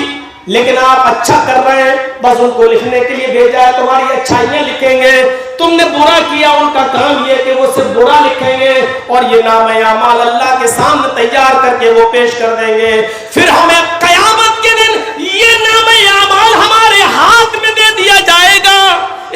S1: لیکن آپ اچھا کر رہے ہیں بس ان کو لکھنے کے لیے بھیجا ہے، تمہاری اچھائیاں لکھیں گے۔ تم نے برا کیا، ان کا کام یہ کہ وہ صرف برا لکھیں گے اور یہ نام اعمال اللہ کے سامنے تیار کر کے وہ پیش کر دیں گے۔ پھر ہمیں قیامت کے دن یہ نام اعمال ہمارے ہاتھ میں دے دیا جائے گا۔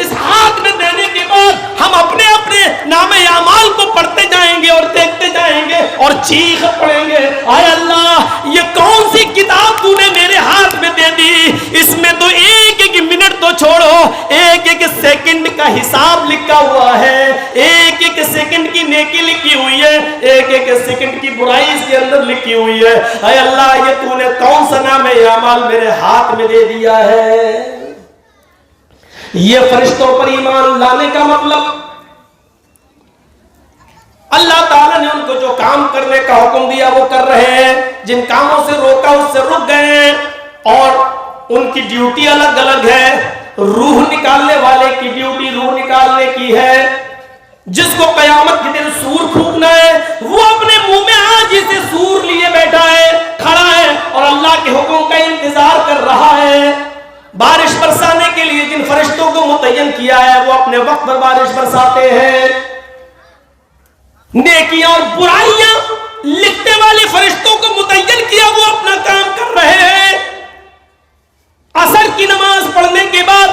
S1: اس ہاتھ میں دینے کے بعد ہم اپنے اپنے نام اعمال کو پڑھتے جائیں گے اور دیکھتے جائیں گے اور چیخ پڑیں گے، اے اللہ یہ کون سی کتاب تو نے میرے ہاتھ میں دے دی، اس میں تو ایک ایک منٹ تو چھوڑو، ایک ایک سیکنڈ کا حساب لکھا ہوا ہے، ایک ایک سیکنڈ کی نیکی لکھی ہوئی ہے، ایک ایک سیکنڈ کی برائی اس کے اندر لکھی ہوئی ہے۔ اے اللہ یہ تو نے کون سا نام اعمال میرے ہاتھ میں دے دیا ہے۔ یہ فرشتوں پر ایمان لانے کا مطلب اللہ تعالیٰ نے ان کو جو کام کرنے کا حکم دیا وہ کر رہے ہیں، جن کاموں سے روکا اس سے رک گئے ہیں، اور ان کی ڈیوٹی الگ الگ ہے۔ روح نکالنے والے کی ڈیوٹی روح نکالنے کی ہے، جس کو قیامت کے دن سور پھونکنا ہے وہ اپنے منہ میں آج سے سور لیے بیٹھا ہے، کھڑا ہے اور اللہ کے حکم کا انتظار کر رہا ہے۔ بارش برسانے کے لیے جن فرشتوں کو متعین کیا ہے وہ اپنے وقت پر بارش برساتے ہیں۔ نیکیاں اور برائیاں لکھنے والے فرشتوں کو متعین کیا، وہ اپنا کام کر رہے ہیں۔ عصر کی نماز پڑھنے کے بعد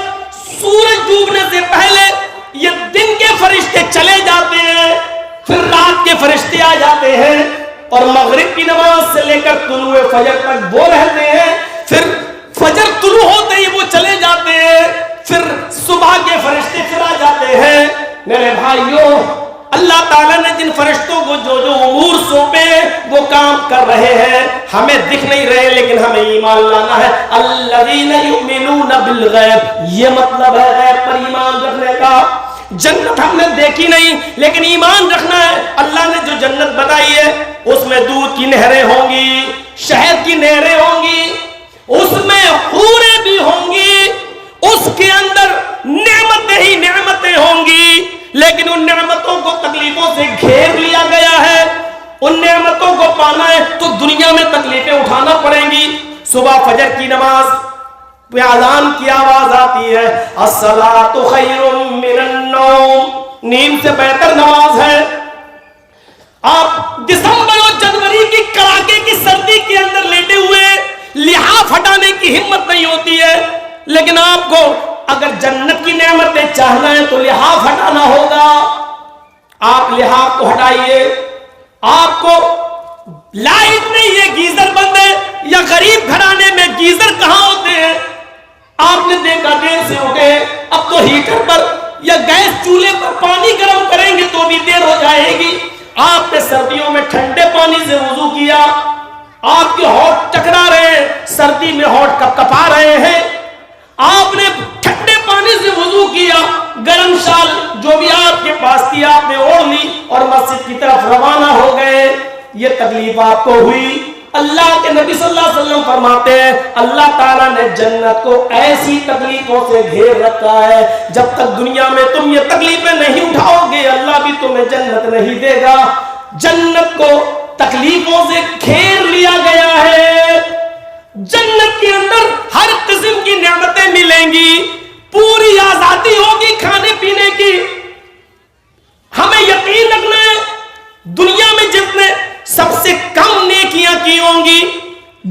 S1: سورج ڈوبنے سے پہلے یہ دن کے فرشتے چلے جاتے ہیں، پھر رات کے فرشتے آ جاتے ہیں، اور مغرب کی نماز سے لے کر طلوع فجر تک وہ رہتے ہیں، پھر فجر طلوع ہوتے ہی وہ چلے جاتے ہیں، پھر صبح کے فرشتے پھر آ جاتے ہیں۔ میرے بھائیوں، اللہ تعالیٰ نے جن فرشتوں کو جو جو امور سونپے وہ کام کر رہے ہیں، ہمیں دکھ نہیں رہے لیکن ہمیں ایمان لانا ہے۔ الذین یؤمنون بالغیب، یہ مطلب ہے غیب پر ایمان رکھنے کا۔ جنت ہم نے دیکھی نہیں لیکن ایمان رکھنا ہے۔ اللہ نے جو جنت بتائی ہے اس میں دودھ کی نہریں ہوں گی، شہد کی نہریں ہوں گی، اس میں حوریں بھی ہوں گی، اس کے اندر نعمتیں ہی نعمتیں ہوں گی، لیکن ان نعمتوں کو تکلیفوں سے گھیر لیا گیا ہے۔ ان نعمتوں کو پانا ہے تو دنیا میں تکلیفیں اٹھانا پڑیں گی۔ صبح فجر کی نماز پہ اذان کی آواز آتی ہے، الصلاۃ خیر من النوم، نیند سے بہتر نماز ہے۔ آپ دسمبر اور جنوری کی کڑاکے کی سردی کے اندر لیٹے ہوئے لحاف ہٹانے کی ہمت نہیں ہوتی ہے، لیکن آپ کو اگر جنت کی نعمتیں چاہنا ہے تو لحاف ہٹانا ہوگا۔ آپ لحاف کو ہٹائیے۔ آپ کو لائٹ نہیں ہے، گیزر بند ہے، یا غریب گھرانے میں گیزر کہاں ہوتے ہیں؟ آپ نے دیکھا دیر سے اٹھے، اب تو ہیٹر پر یا گیس چولہے پر پانی گرم کریں گے تو بھی دیر ہو جائے گی۔ آپ نے سردیوں میں ٹھنڈے پانی سے وضو کیا، آپ کے ہونٹ ٹکرا رہے ہیں، سردی میں ہونٹ کپکپا رہے ہیں۔ آپ نے ٹھنڈے پانی سے وضو کیا، گرم شال جو بھی آپ کے پاس تھی آپ نے اوڑھ لی اور مسجد کی طرف روانہ ہو گئے۔ یہ تکلیف آپ کو ہوئی۔ اللہ کے نبی صلی اللہ علیہ وسلم فرماتے ہیں اللہ تعالیٰ نے جنت کو ایسی تکلیفوں سے گھیر رکھا ہے، جب تک دنیا میں تم یہ تکلیفیں نہیں اٹھاؤ گے اللہ بھی تمہیں جنت نہیں دے گا۔ جنت کو تکلیفوں سے گھیر لیا گیا ہے. جنت کے اندر ہر قسم کی نعمتیں ملیں گی, پوری آزادی ہوگی کھانے پینے کی. ہمیں یقین رکھنا ہے دنیا میں جس نے سب سے کم نیکیاں کی ہوں گی,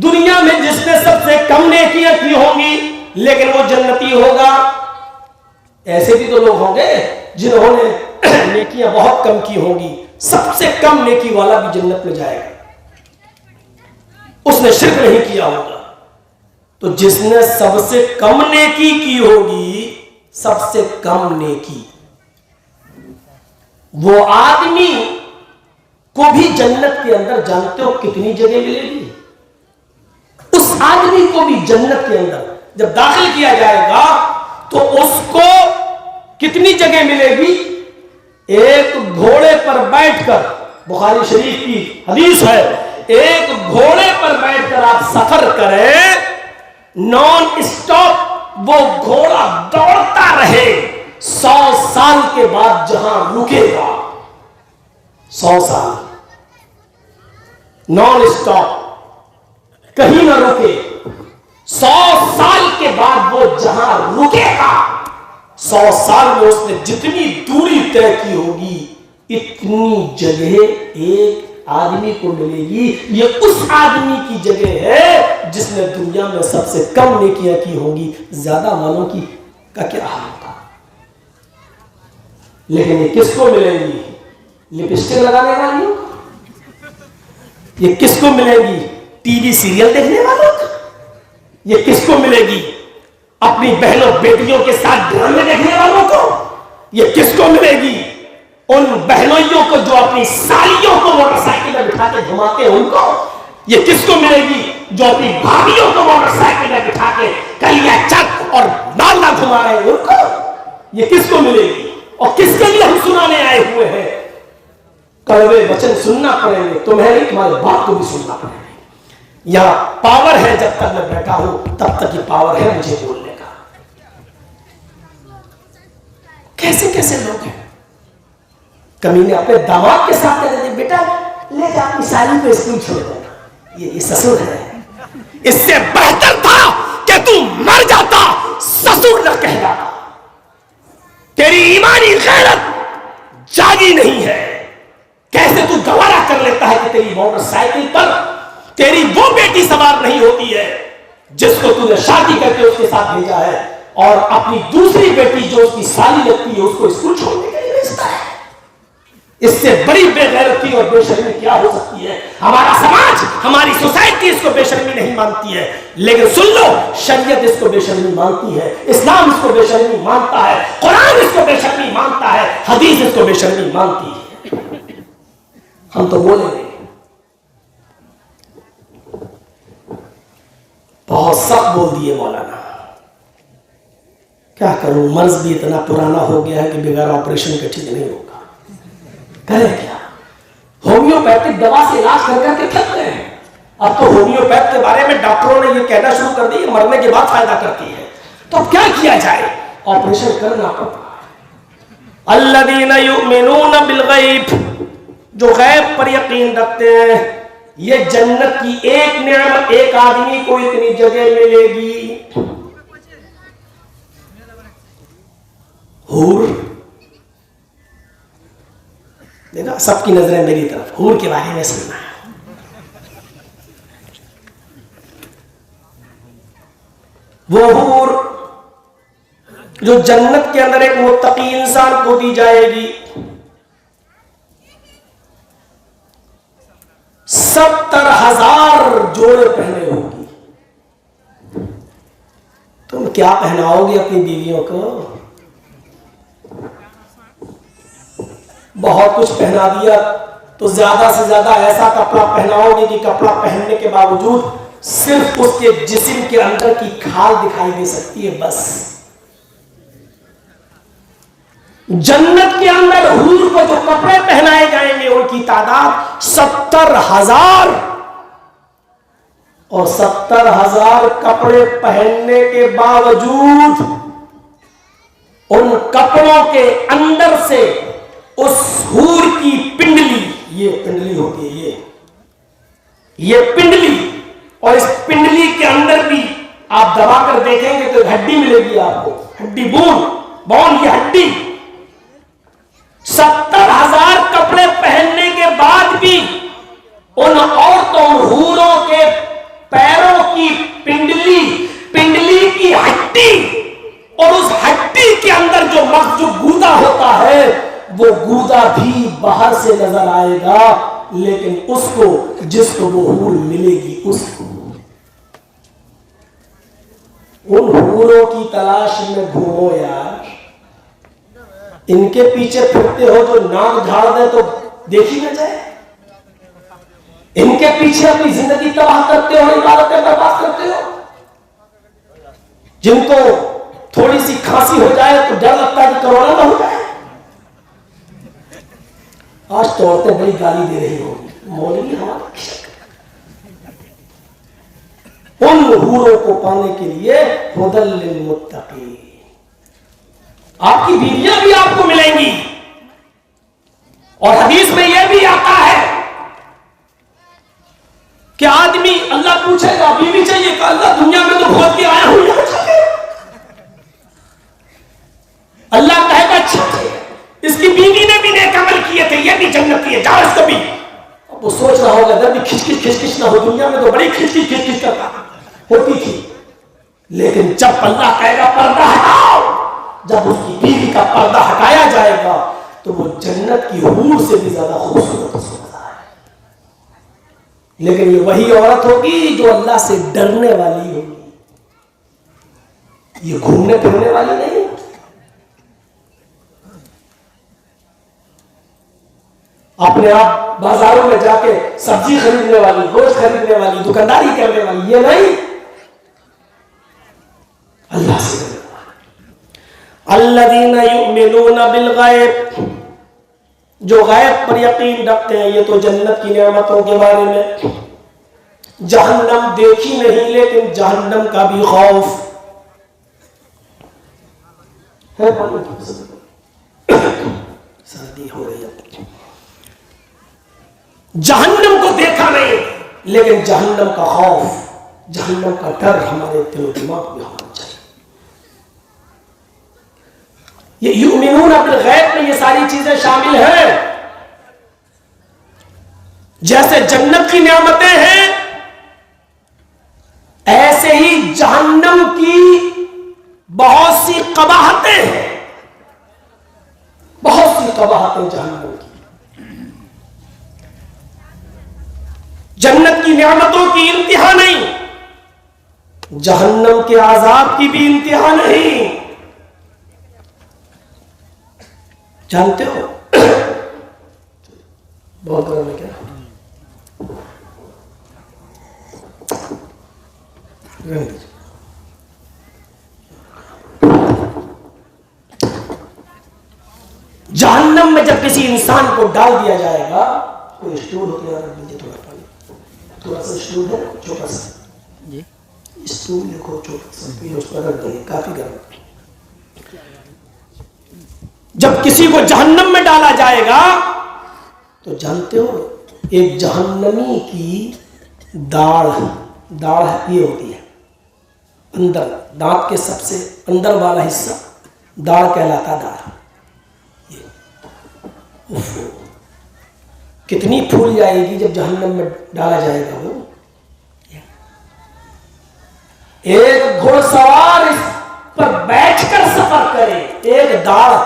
S1: دنیا میں جس نے سب سے کم نیکیاں کی ہوں گی, لیکن وہ جنتی ہوگا. ایسے بھی تو لوگ ہوں گے جنہوں نے نیکیاں بہت کم کی ہوں گی, سب سے کم نیکی والا بھی جنت میں جائے گا, اس نے شرک نہیں کیا ہوگا. تو جس نے سب سے کم نیکی کی ہوگی, سب سے کم نیکی, وہ آدمی کو بھی جنت کے اندر جانتے ہو کتنی جگہ ملے گی؟ اس آدمی کو بھی جنت کے اندر جب داخل کیا جائے گا تو اس کو کتنی جگہ ملے گی؟ ایک گھوڑے پر بیٹھ کر, بخاری شریف کی حدیث ہے, ایک گھوڑے پر بیٹھ کر آپ سفر کریں, نان اسٹاپ وہ گھوڑا دوڑتا رہے, 100 سال کے بعد جہاں رکے گا, 100 سال نان اسٹاپ کہیں نہ رکے, 100 سال کے بعد وہ جہاں رکے گا, 100 سال میں اس نے جتنی دوری طے کی ہوگی اتنی جگہ ایک آدمی کو ملے گی. یہ اس آدمی کی جگہ ہے جس نے دنیا میں سب سے کم نیکیاں کی ہوں گی. زیادہ والوں کی کا کیا حال ہوگا؟ لیکن یہ کس کو ملے گی؟ لپسٹک لگانے والی, یہ کس کو ملے گی؟ ٹی وی سیریل دیکھنے والوں کو. یہ کس کو ملے گی؟ اپنی بہنوں بیٹیوں کے ساتھ ڈرامے دیکھنے والوں کو. یہ کس کو ملے گی؟ ان بہنوئیوں کو جو اپنی سالیوں کو موٹر سائیکل میں بٹھا کے گھماتے ہیں ان کو. یہ کس کو ملے گی؟ جو اپنی بھابھیوں کو موٹر سائیکل میں بٹھا کے کلیا چک اور نالا گھما رہے ہیں ان کو. یہ کس کو ملے گی؟ اور کس کے لیے ہم سنانے آئے ہوئے ہیں؟ کڑوے وچن سننا پڑیں گے, تمہیں نہیں تمہارے باپ کو بھی سننا پڑے گا. یہاں پاور ہے, جب تک میں بیٹھا ہوں تب تک یہ پاور ہے مجھے بولنے کا. کیسے کیسے لوگ ہیں کمینے اپنے داماد کے ساتھ کہتے ہیں بیٹا لے جا اپنی سالی کو اسکول چھوڑ دینا, یہ سسر ہے. اس سے بہتر تھا کہ تو مر جاتا, سسر نہ کہلاتا. تیری ایمانی غیرت جاگی نہیں ہے. کیسے تو گوارا کر لیتا ہے کہ تیری موٹر سائیکل پر تیری وہ بیٹی سوار نہیں ہوتی ہے جس کو تو نے شادی کر کے اس کے ساتھ بھیجا ہے, اور اپنی دوسری بیٹی جو اس کی سالی لگتی ہے اس کو اسکول چھوڑنے کے لیے بھیجتا ہے. اس سے بڑی بے غیرتی اور بے شرمی کیا ہو سکتی ہے؟ ہمارا سماج, ہماری سوسائٹی اس کو بے شرمی نہیں مانتی ہے, لیکن سن لو, شریعت اس کو بے شرمی مانتی ہے, اسلام اس کو بے شرمی مانتا ہے, قرآن اس کو بے شرمی مانتا ہے, حدیث اس کو بے شرمی مانتی ہے. ہم تو بولیں گے بہت سخت بول دیے مولانا, کیا کروں, مرض بھی اتنا پرانا ہو گیا ہے کہ بغیر آپریشن کے ٹھیک نہیں ہوگا. کریں کیا؟ ہومیوپیتھک دوا سے علاج کر کر کے تھک گئے ہیں. اب تو ہومیوپیتھ کے بارے میں ڈاکٹروں نے یہ کہنا شروع کر دی مرنے کے بعد فائدہ کرتی ہے. تو اب کیا کیا جائے؟ آپریشن کرنا پڑتا ہے. الذین یؤمنون بالغیب, جو غیب پر یقین رکھتے ہیں, یہ جنت کی ایک نعمت ایک آدمی کو اتنی جگہ ملے گی. حور, دیکھا سب کی نظریں میری طرف, حور کے بارے میں سننا ہے. وہ حور جو جنت کے اندر ایک متقی انسان کو دی جائے گی, 70,000 جوڑے پہنے ہوگی. تم کیا پہناؤ گے اپنی بیویوں کو؟ بہت کچھ پہنا دیا تو زیادہ سے زیادہ ایسا کپڑا پہناؤ گے کہ کپڑا پہننے کے باوجود صرف اس کے جسم کے اندر کی کھال دکھائی دے سکتی ہے بس. جنت کے اندر حور کو جو کپڑے پہنائے جائیں گے ان کی تعداد 70,000, اور 70,000 کپڑے پہننے کے باوجود ان کپڑوں کے اندر سے اس حور کی پنڈلی, یہ پنڈلی ہوتی ہے, یہ پنڈلی، اور اس پنڈلی کے اندر بھی آپ دبا کر دیکھیں گے تو ہڈی ملے گی آپ کو، ہڈی بون کی ہڈی۔ 70,000 کپڑے پہننے کے بعد بھی ان عورتوں اور حوروں کے پیروں کی پنڈلی کی ہڈی، اور اس ہڈی کے اندر جو مغز، جو گودا ہوتا ہے، وہ گودا بھی باہر سے نظر آئے گا، لیکن اس کو جس کو وہ حور ملے گی، اس کو ان حوروں کی تلاش میں گھومو یار۔ ان کے پیچھے پھرتے ہو جو ناک جھاڑ دے تو دیکھی نہ جائے، ان کے پیچھے اپنی زندگی تباہ کرتے ہو، عبادتیں برباد کرتے ہو، جن کو تھوڑی سی کھانسی ہو جائے تو ڈر لگتا ہے کہ کرونا نہ ہو جائے۔ آج تو عورتیں بڑی گالی دے رہی ہوں، مولوی ہمارا ان حوروں کو پانے کے لیے ہدی للمتقین، آپ کی بیویاں بھی آپ کو ملیں گی، اور حدیث میں یہ بھی آتا ہے کہ آدمی، اللہ پوچھے گا بیوی چاہیے کہ اللہ دنیا میں تو بہت کے آیا ہوں یہاں چاہیے، اللہ کہے گا اچھا اس کی بیوی نے بھی نیک عمل کیے تھے، یہ بھی جنتی ہے، جاؤ اس کو بھی۔ اب وہ سوچ رہا ہوگا جب بھی کھچ نہ ہو، دنیا میں تو بڑی کھچ کرتا ہوتی تھی، لیکن جب اللہ کہے گا پردہ ہٹاؤ، جب اس کی بیوی کا پردہ ہٹایا جائے گا تو وہ جنت کی حور سے بھی زیادہ خوبصورت ہوتا ہے۔ لیکن یہ وہی عورت ہوگی جو اللہ سے ڈرنے والی ہوگی، یہ گھومنے پھرنے والی نہیں۔ اپنے آپ بازاروں میں جا کے سبزی خریدنے والی، گوشت خریدنے والی، دکانداری کرنے والی، یہ نہیں، اللہ سے ڈرنے والی۔ الذین یؤمنون بالغیب، جو غیب پر یقین رکھتے ہیں، یہ تو جنت کی نعمتوں کے بارے میں۔ جہنم دیکھی نہیں لیکن جہنم کا بھی خوف ہے، سردی ہو رہی ہے۔ جہنم کو دیکھا نہیں لیکن جہنم کا خوف، جہنم کا ڈر ہمارے دل و دماغ میں ہونا چاہیے۔ یہ یؤمنون بالغیب میں یہ ساری چیزیں شامل ہیں۔ جیسے جنت کی نعمتیں ہیں، ایسے ہی جہنم کی بہت سی قباحتیں ہیں، بہت سی قباحتیں جہنم کی۔ جنت کی نعمتوں کی انتہا نہیں، جہنم کے عذاب کی بھی انتہا نہیں۔ جانتے ہو بہت گرم ہے کیا؟ جہنم میں جب کسی انسان کو ڈال دیا جائے گا، کوئی اسٹول ہوتا ہے، تھوڑا پانی، تھوڑا سا اسٹول ہے چھوٹا سا، جی اسٹول دیکھو چھوٹا سا، اس پر رکھ دیں، کافی گرم۔ جب کسی کو جہنم میں ڈالا جائے گا تو جانتے ہو ایک جہنمی کی داڑھ یہ ہوتی ہے اندر، دانت کے سب سے اندر والا حصہ داڑھ کہلاتا، داڑھ کتنی پھول جائے گی جب جہنم میں ڈالا جائے گا۔ وہ ایک گھوڑ سوار اس پر بیٹھ کر سفر کرے، ایک داڑھ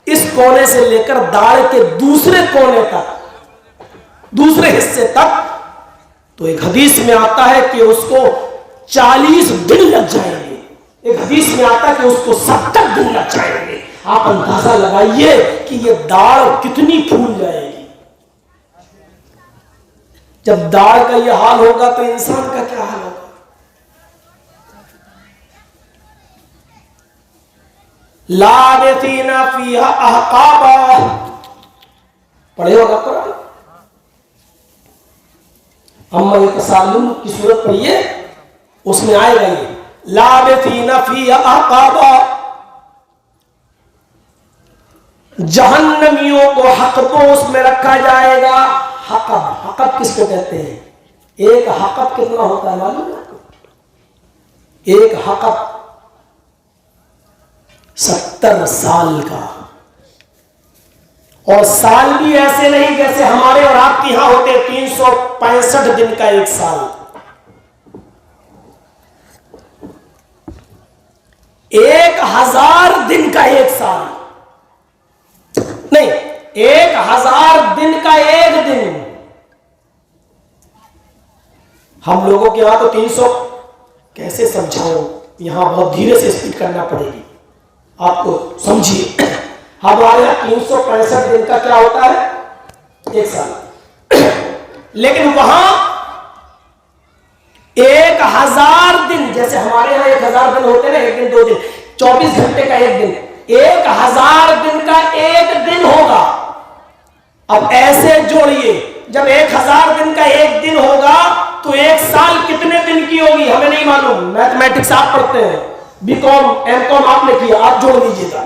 S1: اس کونے سے لے کر داڑھ کے دوسرے کونے تک، دوسرے حصے تک، تو ایک حدیث میں آتا ہے کہ اس کو 40 دن لگ جائیں گے، ایک حدیث میں آتا ہے کہ اس کو 70 دن لگ جائیں گے۔ آپ اندازہ لگائیے کہ یہ داڑھ کتنی پھول جائے گی۔ جب داڑھ کا یہ حال ہوگا تو انسان کا کیا حال ہوگا؟ لابثین فیہا احقابا، پڑھے ہوگا قرآن؟ اما یتساءلون کی صورت پڑھیے، اس میں آئے گا یہ لابثین فیہا احقابا۔ جہنمیوں کو حقبوں اس میں رکھا جائے گا۔ حقب کس کو کہتے ہیں؟ ایک حقب کتنا ہوتا ہے معلوم ہے؟ ایک حقب 70 سال کا. اور سال بھی ایسے نہیں جیسے ہمارے اور آپ کے یہاں ہوتے 365 دن کا ایک سال. 1000 دن کا ایک سال نہیں, 1000 دن کا ایک دن. ہم لوگوں کے یہاں تو 300, کیسے سمجھاؤں, یہاں بہت دھیرے سے اسپیڈ کرنا پڑے گی آپ کو, سمجھیے. ہمارے یہاں 365 دن کا کیا ہوتا ہے؟ ایک سال. لیکن وہاں 1000 دن, جیسے ہمارے یہاں 1000 دن ہوتے ہیں نا, ایک دن 2 دن, 24 گھنٹے کا ایک دن, 1000 دن کا ایک دن ہوگا. اب ایسے جوڑیے, جب 1000 دن کا ایک دن ہوگا تو ایک سال کتنے دن کی ہوگی ہمیں نہیں معلوم. میتھمیٹکس آپ پڑھتے ہیں, بی کام ایم کام آپ نے کیا, آپ جوڑ دیجیے گا.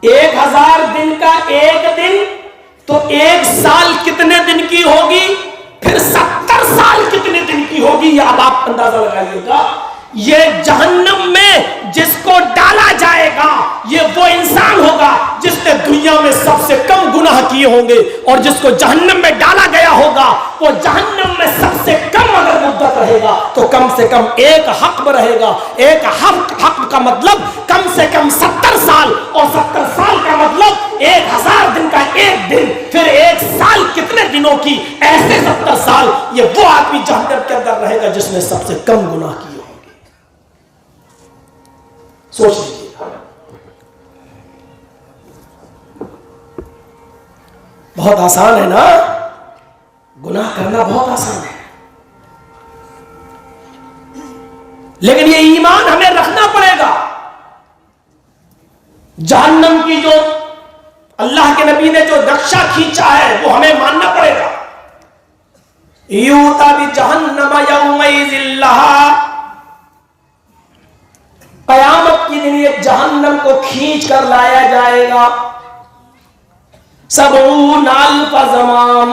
S1: 1000 دن کا ایک دن تو ایک سال کتنے دن کی ہوگی, پھر 70 سال کتنے دن کی ہوگی, یہ اب آپ اندازہ لگائیے گا. یہ جہنم میں جس کو ڈالا جائے گا یہ وہ انسان ہوگا جس نے دنیا میں سب سے کم گناہ کیے ہوں گے, اور جس کو جہنم میں ڈالا گیا ہوگا وہ جہنم میں سب سے کم اگر مدت رہے گا تو کم سے کم ایک حق میں رہے گا. ایک حق کا مطلب کم سے کم 70 سال, اور 70 سال کا مطلب 1000 دن کا ایک دن, پھر ایک سال کتنے دنوں کی, ایسے 70 سال. یہ وہ آدمی جہنم کے اندر رہے گا جس نے سب سے کم گناہ کیے. سوچ لیجیے. بہت آسان ہے نا, گناہ کرنا بہت آسان ہے, لیکن یہ ایمان ہمیں رکھنا پڑے گا. جہنم کی جو اللہ کے نبی نے جو نقشہ کھینچا ہے وہ ہمیں ماننا پڑے گا. یوتا بجہنم یومئذ لہا, قیامت کے دن یہ جہنم کو کھینچ کر لایا جائے گا. 70,000 زمام,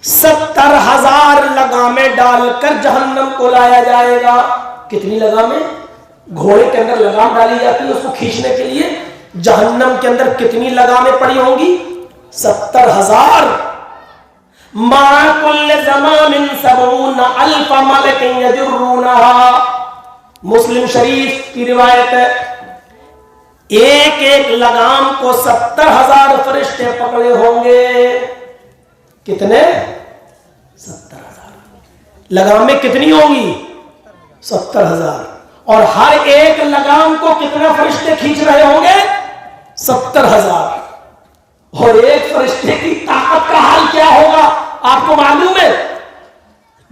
S1: 70,000 لگامیں ڈال کر جہنم کو لایا جائے گا. کتنی لگامیں؟ گھوڑے کے اندر لگام ڈالی جاتی ہے اس کو کھینچنے کے لیے, جہنم کے اندر کتنی لگامیں پڑی ہوں گی؟ 70,000. مع کل زمام 70,000 ملک یجرونها. مسلم شریف کی روایت ہے, ایک ایک لگام کو 70,000 فرشتے پکڑے ہوں گے. کتنے؟ 70,000. لگامیں کتنی ہوں گی؟ 70,000. اور ہر ایک لگام کو کتنے فرشتے کھینچ رہے ہوں گے؟ 70,000. اور ایک فرشتے کی طاقت کا حال کیا ہوگا آپ کو معلوم ہے؟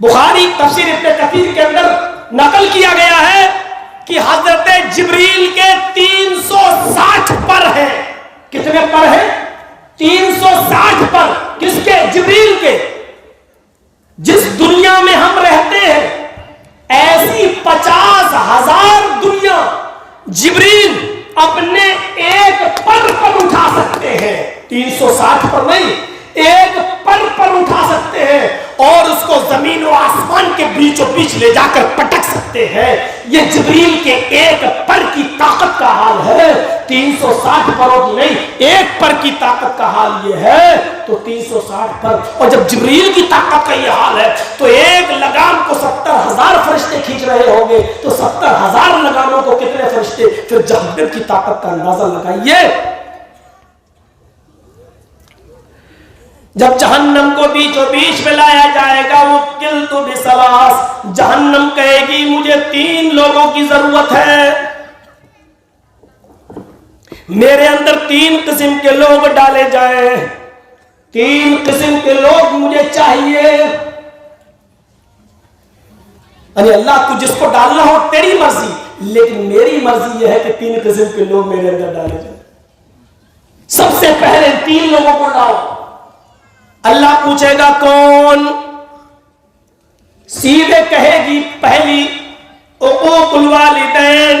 S1: بخاری تفسیر ابن کثیر کے اندر نقل کیا گیا ہے کہ حضرت جبریل کے 360 پر ہیں. کتنے پر ہیں؟ 360 پر. کس کے؟ جبریل کے. جس دنیا میں ہم رہتے ہیں ایسی 50,000 دنیا جبریل اپنے ایک پر اٹھا سکتے ہیں. 360 پر نہیں, ایک پر اٹھا سکتے ہیں اور اس کو زمین و آسمان کے بیچوں بیچ لے جا کر پٹک سکتے ہیں. یہ جبریل کے ایک پر کی طاقت کا حال ہے, 360 پروں کی نہیں, ایک پر کی طاقت کا حال یہ ہے. تو 360 پر, اور جب جبریل کی طاقت کا یہ حال ہے تو ایک لگام کو 70,000 فرشتے کھینچ رہے ہوں گے, تو 70,000 لگاموں کو کتنے فرشتے, پھر جہنم کی طاقت کا اندازہ لگائیے. جب جہنم کو بیچوں بیچ میں لایا جائے گا, وہ قلت بثلاث, جہنم کہے گی مجھے 3 لوگوں کی ضرورت ہے, میرے اندر 3 قسم کے لوگ ڈالے جائیں, 3 قسم کے لوگ مجھے چاہیے. یعنی اللہ کو جس کو ڈالنا ہو تیری مرضی, لیکن میری مرضی یہ ہے کہ 3 قسم کے لوگ میرے اندر ڈالے جائیں. سب سے پہلے 3 لوگوں کو لاؤ. اللہ پوچھے گا کون؟ سیدھے کہے گی پہلی عقوق الوالدین,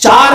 S1: 4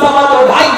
S1: 2:30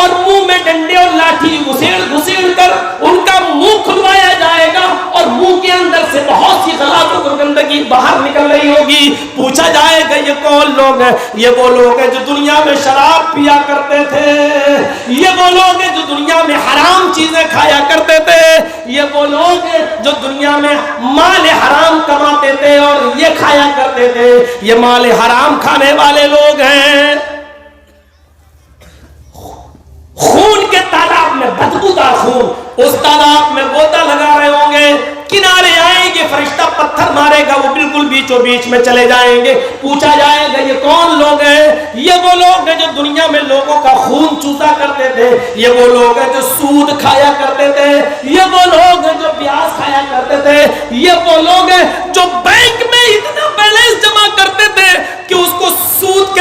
S1: اور منہ میں ڈنڈے اور لاٹھی گھسیڑ گھسیڑ کر ان کا منہ کھلوایا جائے گا اور منہ کے اندر سے بہت سی غلاظت اور گندگی باہر نکل رہی ہوگی. پوچھا جائے گا یہ کون لوگ ہیں؟ یہ وہ لوگ ہیں جو دنیا میں شراب پیا کرتے تھے, یہ وہ لوگ ہیں جو دنیا میں حرام چیزیں کھایا کرتے تھے, یہ وہ لوگ ہیں جو دنیا میں مال حرام کماتے تھے اور یہ کھایا کرتے تھے. یہ مال حرام کھانے والے لوگ ہیں. خون کے تالاب میں بدبودار خون, اس تالاب میں غوطہ لگا رہے ہوں گے, کنارے آئیں گے, فرشتہ پتھر مارے گا, وہ بالکل بیچوں بیچ میں چلے جائیں گے. پوچھا جائے گا یہ کون لوگ ہیں؟ یہ وہ لوگ ہیں جو دنیا میں لوگوں کا خون چوسا کرتے تھے, یہ وہ لوگ ہیں جو سود کھایا کرتے تھے, یہ وہ لوگ ہیں جو پیاز کھایا کرتے تھے, یہ وہ لوگ ہیں جو بینک میں اتنا بیلنس جمع کرتے تھے کہ اس کو سود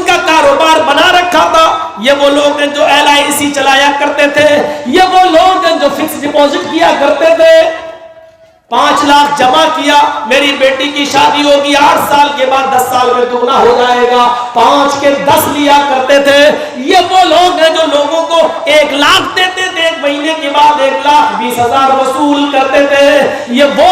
S1: کا کاروبار بنا رکھا تھا, یہ وہ لوگ ہیں جو LIC چلایا کرتے تھے, یہ وہ لوگ ہیں جو فکس ڈپوزٹ کیا کرتے تھے. 5 لاکھ جمع کیا, میری بیٹی کی شادی ہوگی 8 سال کے بعد 10 سال میں دگنا ہو جائے گا, 5 کے 10 لیا کرتے تھے. یہ وہ لوگ ہیں جو لوگوں کو 1 لاکھ دیتے تھے, 1 مہینے کے بعد 1,20,000 وصول کرتے تھے. یہ وہ